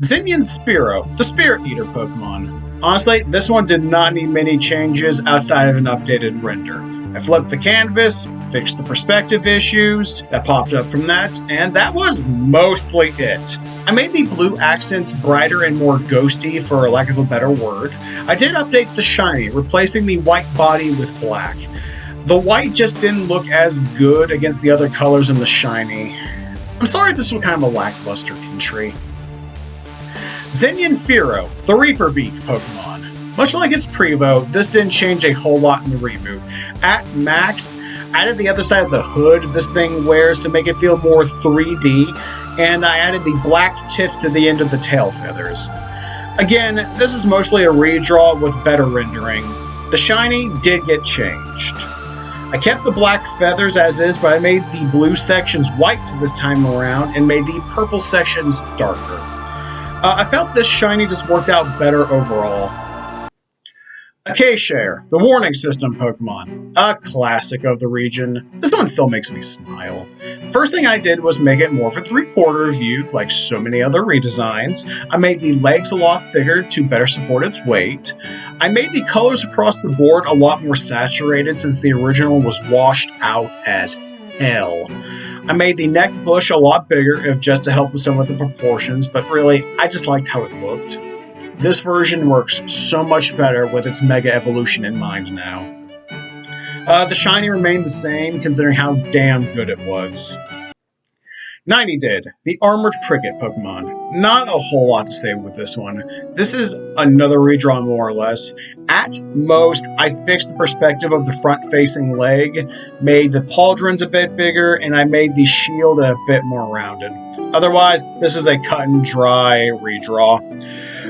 Zenya Spearow, the Spirit Eater Pokemon. Honestly, this one did not need many changes outside of an updated render. I flipped the canvas, fixed the perspective issues that popped up from that, and that was mostly it. I made the blue accents brighter and more ghosty, for lack of a better word. I did update the shiny, replacing the white body with black. The white just didn't look as good against the other colors in the shiny. I'm sorry this was kind of a lackluster entry. Zenya Spearow, the Reaper Beak Pokemon. Much like its Prevo, this didn't change a whole lot in the reboot. At max, added the other side of the hood this thing wears to make it feel more 3D, and I added the black tips to the end of the tail feathers. Again, this is mostly a redraw with better rendering. The shiny did get changed. I kept the black feathers as is, but I made the blue sections white this time around and made the purple sections darker. I felt this shiny just worked out better overall. Acacia, the Warning System Pokemon. A classic of the region. This one still makes me smile. First thing I did was make it more of a 3/4 view, like so many other redesigns. I made the legs a lot thicker to better support its weight. I made the colors across the board a lot more saturated since the original was washed out as hell. I made the neck bush a lot bigger, if just to help with some of the proportions, but really, I just liked how it looked. This version works so much better with its Mega Evolution in mind now. The shiny remained the same, considering how damn good it was. 90 did, the Armored Cricket Pokemon. Not a whole lot to say with this one. This is another redraw more or less. At most, I fixed the perspective of the front-facing leg, made the pauldrons a bit bigger, and I made the shield a bit more rounded. Otherwise, this is a cut-and-dry redraw.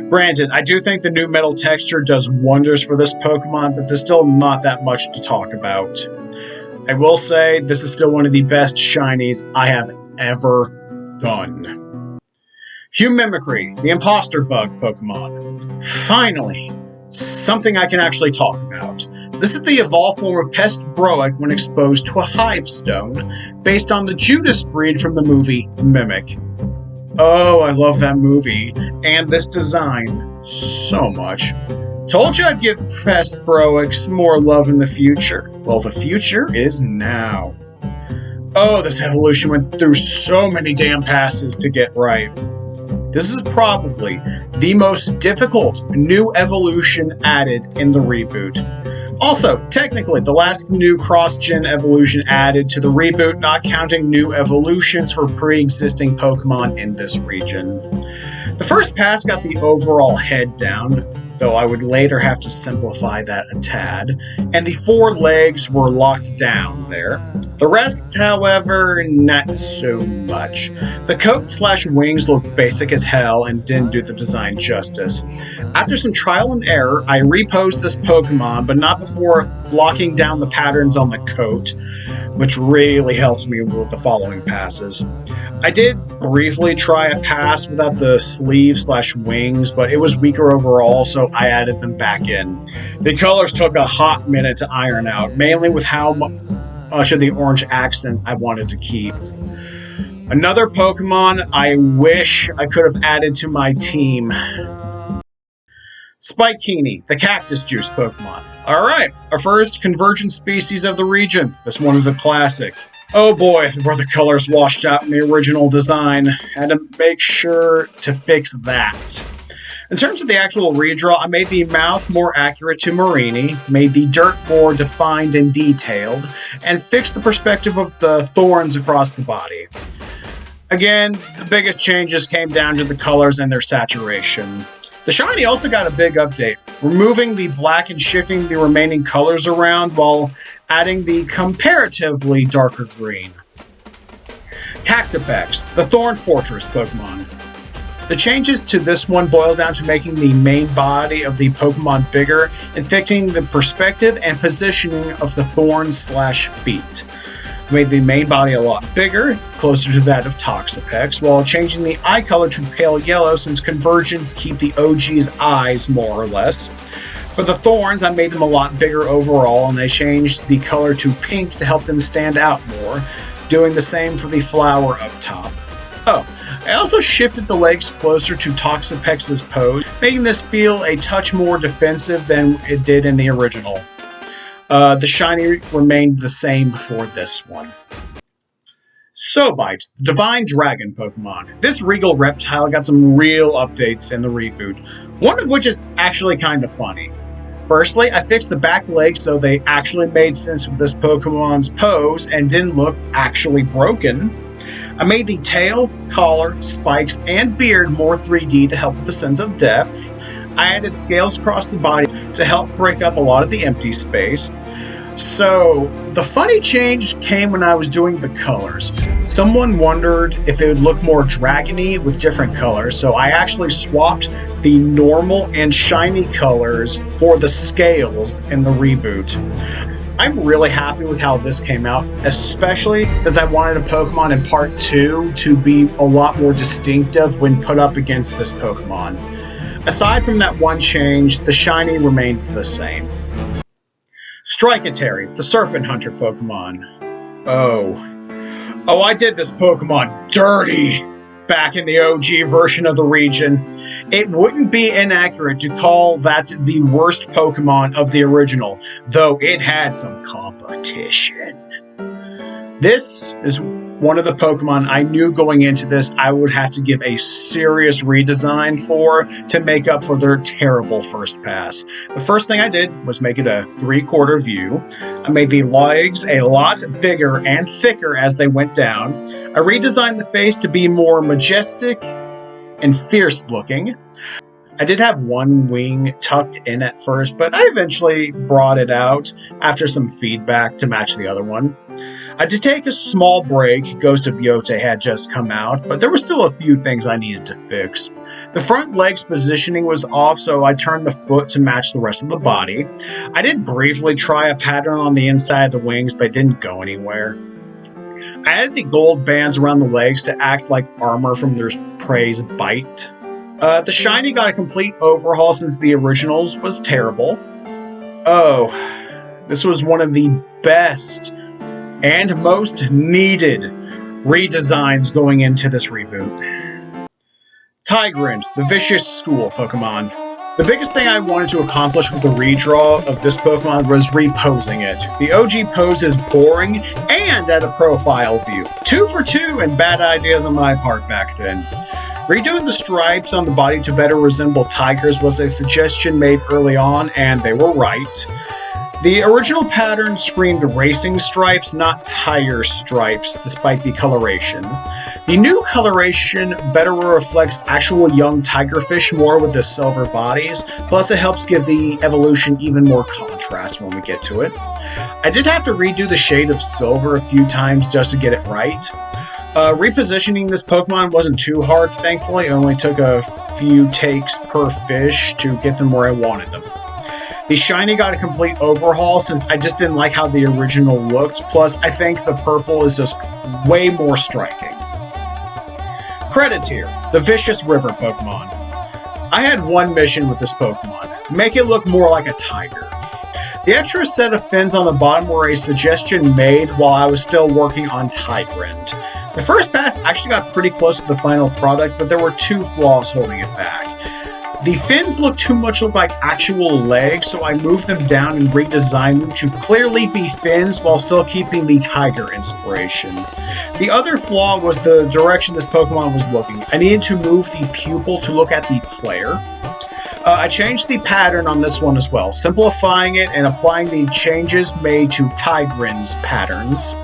Granted, I do think the new metal texture does wonders for this Pokemon, but there's still not that much to talk about. I will say, this is still one of the best shinies I have ever done. Mimicry, the Imposter Bug Pokemon. Finally, something I can actually talk about. This is the evolved form of Pest Broic when exposed to a Hive Stone, based on the Judas breed from the movie Mimic. Oh, I love that movie, and this design so much. Told you I'd give Pest Broic some more love in the future. Well, the future is now. Oh, this evolution went through so many damn passes to get right. This is probably the most difficult new evolution added in the reboot. Also, technically, the last new cross-gen evolution added to the reboot, not counting new evolutions for pre-existing Pokemon in this region. The first pass got the overall head down, though I would later have to simplify that a tad, and the 4 legs were locked down there. The rest, however, not so much. The coat/wings looked basic as hell and didn't do the design justice. After some trial and error, I reposed this Pokemon, but not before locking down the patterns on the coat, which really helped me with the following passes. I did briefly try a pass without the sleeve/wings, but it was weaker overall, so I added them back in. The colors took a hot minute to iron out, mainly with how much of the orange accent I wanted to keep. Another Pokemon I wish I could have added to my team. Spikini, the Cactus Juice Pokemon. Alright, our first Convergent species of the region. This one is a classic. Oh boy, were the colors washed out in the original design. Had to make sure to fix that. In terms of the actual redraw, I made the mouth more accurate to Marini, made the dirt more defined and detailed, and fixed the perspective of the thorns across the body. Again, the biggest changes came down to the colors and their saturation. The shiny also got a big update, removing the black and shifting the remaining colors around while adding the comparatively darker green. Cactopex, the Thorn Fortress Pokemon. The changes to this one boil down to making the main body of the Pokemon bigger and fixing the perspective and positioning of the thorns/feet. made the main body a lot bigger, closer to that of Toxapex, while changing the eye color to pale yellow since Convergents keep the OG's eyes more or less. For the thorns, I made them a lot bigger overall, and I changed the color to pink to help them stand out more, doing the same for the flower up top. Oh, I also shifted the legs closer to Toxapex's pose, making this feel a touch more defensive than it did in the original. The shiny remained the same before this one. Sobite, the Divine Dragon Pokemon. This regal reptile got some real updates in the reboot, one of which is actually kind of funny. Firstly, I fixed the back legs so they actually made sense with this Pokemon's pose and didn't look actually broken. I made the tail, collar, spikes, and beard more 3D to help with the sense of depth. I added scales across the body to help break up a lot of the empty space. So, the funny change came when I was doing the colors. Someone wondered if it would look more dragony with different colors, so I actually swapped the normal and shiny colors for the scales in the reboot. I'm really happy with how this came out, especially since I wanted a Pokemon in Part 2 to be a lot more distinctive when put up against this Pokemon. Aside from that one change, the shiny remained the same. Strikatary, the Serpent Hunter Pokemon. Oh, I did this Pokemon dirty back in the OG version of the region. It wouldn't be inaccurate to call that the worst Pokemon of the original, though it had some competition. This is one of the Pokemon I knew going into this I would have to give a serious redesign for to make up for their terrible first pass. The first thing I did was make it a 3/4 view. I made the legs a lot bigger and thicker as they went down. I redesigned the face to be more majestic and fierce looking. I did have one wing tucked in at first, but I eventually brought it out after some feedback to match the other one. I did take a small break. Ghost of Yote had just come out, but there were still a few things I needed to fix. The front leg's positioning was off, so I turned the foot to match the rest of the body. I did briefly try a pattern on the inside of the wings, but it didn't go anywhere. I added the gold bands around the legs to act like armor from their prey's bite. The shiny got a complete overhaul since the originals was terrible. Oh, this was one of the best and most needed redesigns going into this reboot. Tigrant, the Vicious School Pokemon. The biggest thing I wanted to accomplish with the redraw of this Pokemon was reposing it. The OG pose is boring and at a profile view. 2 for 2 and bad ideas on my part back then. Redoing the stripes on the body to better resemble tigers was a suggestion made early on, and they were right. The original pattern screamed racing stripes, not tire stripes, despite the coloration. The new coloration better reflects actual young tigerfish more with the silver bodies, plus it helps give the evolution even more contrast when we get to it. I did have to redo the shade of silver a few times just to get it right. Repositioning this Pokemon wasn't too hard, thankfully. It only took a few takes per fish to get them where I wanted them. The shiny got a complete overhaul since I just didn't like how the original looked, plus I think the purple is just way more striking. Creditier, the Vicious River Pokemon. I had one mission with this Pokemon, make it look more like a tiger. The extra set of fins on the bottom were a suggestion made while I was still working on Tigrant. The first pass actually got pretty close to the final product, but there were 2 flaws holding it back. The fins look too much like actual legs, so I moved them down and redesigned them to clearly be fins while still keeping the tiger inspiration. The other flaw was the direction this Pokemon was looking. I needed to move the pupil to look at the player. I changed the pattern on this one as well, simplifying it and applying the changes made to Tigrant's patterns.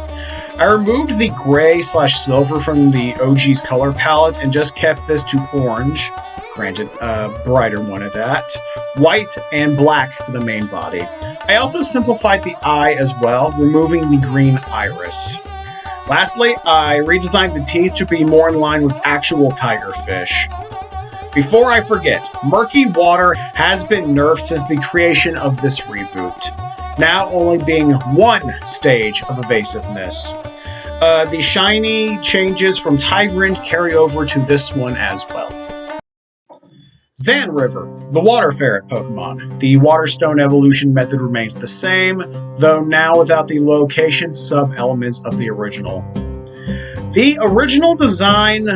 I removed the gray/silver from the OG's color palette and just kept this to orange. Granted, a brighter one of that. White and black for the main body. I also simplified the eye as well, removing the green iris. Lastly, I redesigned the teeth to be more in line with actual tigerfish. Before I forget, murky water has been nerfed since the creation of this reboot, now only being one stage of evasiveness. The shiny changes from Tigrant carry over to this one as well. Zan River, the Water Ferret Pokemon. The Waterstone evolution method remains the same, though now without the location sub-elements of the original. The original design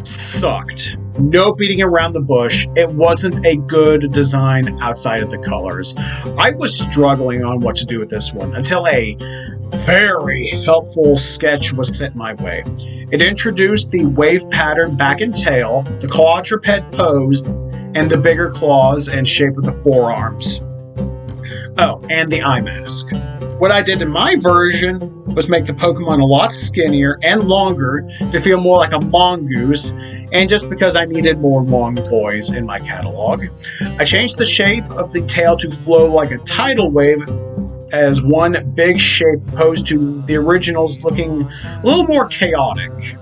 sucked. No beating around the bush. It wasn't a good design outside of the colors. I was struggling on what to do with this one until a very helpful sketch was sent my way. It introduced the wave pattern back and tail, the quadruped pose, and the bigger claws and shape of the forearms. Oh, and the eye mask. What I did in my version was make the Pokemon a lot skinnier and longer to feel more like a mongoose, and just because I needed more long boys in my catalog. I changed the shape of the tail to flow like a tidal wave as one big shape opposed to the originals looking a little more chaotic.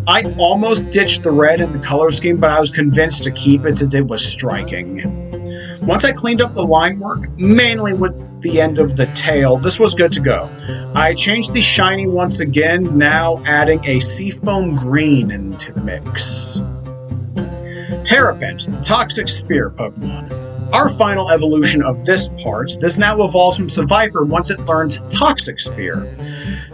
I almost ditched the red in the color scheme, but I was convinced to keep it since it was striking. Once I cleaned up the line work, mainly with the end of the tail, this was good to go. I changed the shiny once again, now adding a seafoam green into the mix. Terrapint, the Toxic Spear Pokemon. Our final evolution of this part, this now evolves from Seviper once it learns Toxic Spear.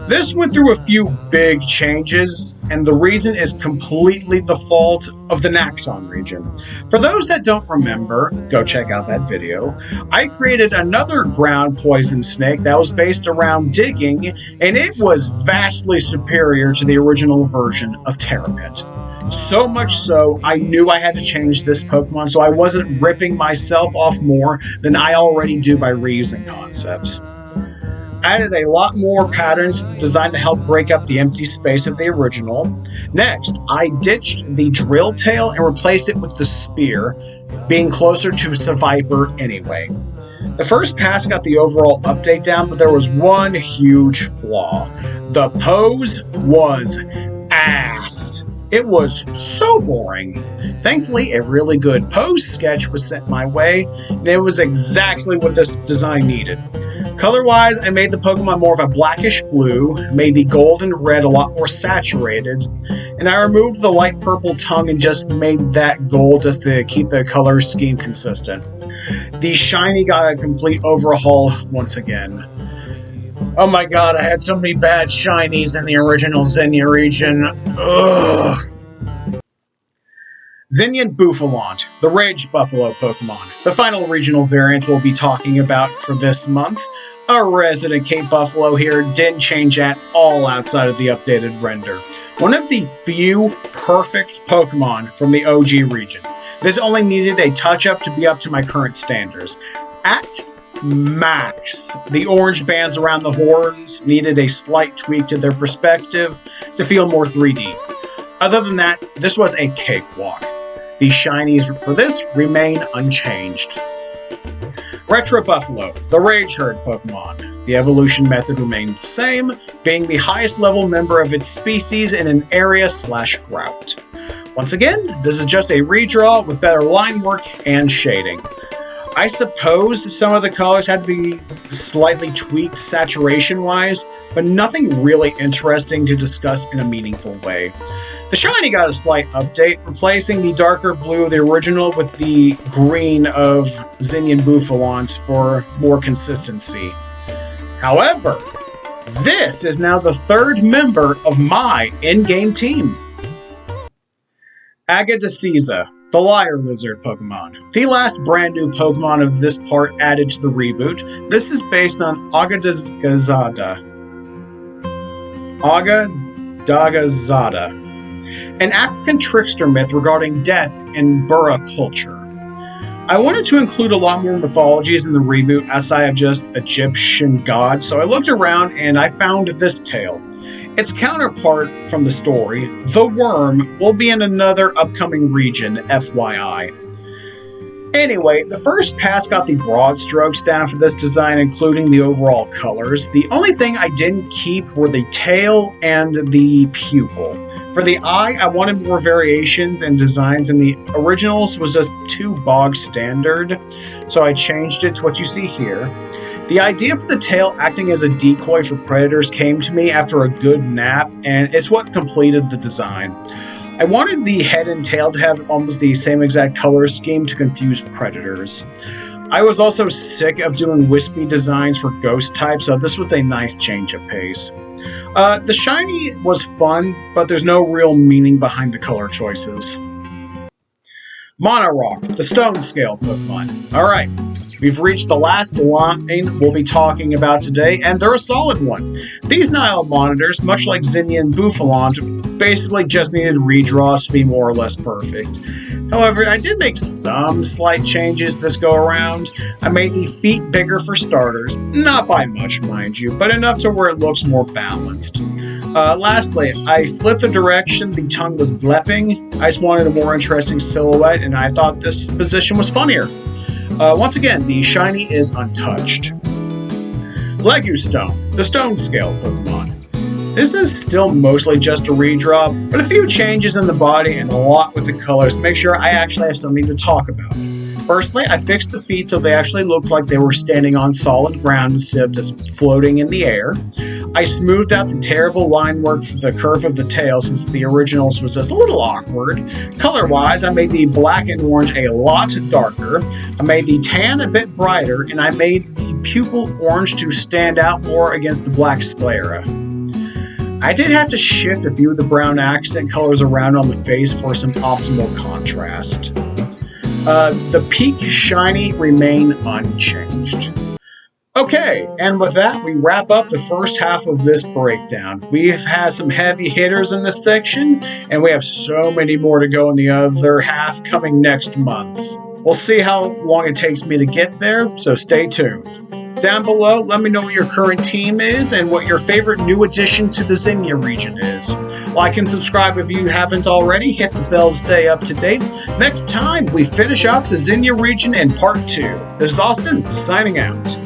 This went through a few big changes, and the reason is completely the fault of the Nacton region. For those that don't remember, go check out that video. I created another ground poison snake that was based around digging, and it was vastly superior to the original version of Terrapint. So much so, I knew I had to change this Pokemon so I wasn't ripping myself off more than I already do by reusing concepts. Added a lot more patterns designed to help break up the empty space of the original. Next, I ditched the drill tail and replaced it with the spear, being closer to Seviper anyway. The first pass got the overall update down, but there was one huge flaw. The pose was ass. It was so boring. Thankfully, a really good pose sketch was sent my way, and it was exactly what this design needed. Color-wise, I made the Pokemon more of a blackish blue, made the gold and red a lot more saturated, and I removed the light purple tongue and just made that gold just to keep the color scheme consistent. The shiny got a complete overhaul once again. Oh my god, I had so many bad shinies in the original Zenya region. Ugh. Zenyan Bouffalant, the Rage Buffalo Pokemon. The final regional variant we'll be talking about for this month. Our resident Cape Buffalo here didn't change at all outside of the updated render. One of the few perfect Pokemon from the OG region. This only needed a touch-up to be up to my current standards. At max, the orange bands around the horns needed a slight tweak to their perspective to feel more 3D. Other than that, this was a cakewalk. The shinies for this remain unchanged. Retro Buffalo, the Rage Herd Pokemon. The evolution method remained the same, being the highest level member of its species in an area/route. Once again, this is just a redraw with better line work and shading. I suppose some of the colors had to be slightly tweaked saturation-wise, but nothing really interesting to discuss in a meaningful way. The shiny got a slight update, replacing the darker blue of the original with the green of Zenyan Bouffalant for more consistency. However, this is now the third member of my in-game team. Agadesiza, the Liar Lizard Pokemon. The last brand new Pokemon of this part added to the reboot. This is based on Agadagazada, an African trickster myth regarding death and Burra culture. I wanted to include a lot more mythologies in the reboot outside of just Egyptian gods, so I looked around and I found this tale. Its counterpart from the story, the Worm, will be in another upcoming region, FYI. Anyway, the first pass got the broad strokes down for this design, including the overall colors. The only thing I didn't keep were the tail and the pupil. For the eye, I wanted more variations and designs, and the originals was just too bog standard, so I changed it to what you see here. The idea for the tail acting as a decoy for predators came to me after a good nap, and it's what completed the design. I wanted the head and tail to have almost the same exact color scheme to confuse predators. I was also sick of doing wispy designs for ghost types, so this was a nice change of pace. The shiny was fun, but there's no real meaning behind the color choices. Monorock, the stone scale Pokemon. Alright, we've reached the last line we'll be talking about today, and they're a solid one. These Nile monitors, much like Zenya and Bouffalon, basically just needed redraws to be more or less perfect. However, I did make some slight changes this go around. I made the feet bigger for starters, not by much mind you, but enough to where it looks more balanced. Lastly, I flipped the direction the tongue was blepping. I just wanted a more interesting silhouette, and I thought this position was funnier. Once again, the shiny is untouched. Legustone, the stone scale Pokemon. This is still mostly just a redraw, but a few changes in the body and a lot with the colors to make sure I actually have something to talk about. Firstly, I fixed the feet so they actually looked like they were standing on solid ground instead of just floating in the air. I smoothed out the terrible line work for the curve of the tail since the originals was just a little awkward. Color-wise, I made the black and orange a lot darker. I made the tan a bit brighter, and I made the pupil orange to stand out more against the black sclera. I did have to shift a few of the brown accent colors around on the face for some optimal contrast. The peak shiny remain unchanged. Okay, and with that, we wrap up the first half of this breakdown. We've had some heavy hitters in this section, and we have so many more to go in the other half coming next month. We'll see how long it takes me to get there, so stay tuned. Down below, let me know what your current team is and what your favorite new addition to the Zenya region is. Like and subscribe if you haven't already. Hit the bell to stay up to date. Next time, we finish up the Zenya region in part 2. This is Austin, signing out.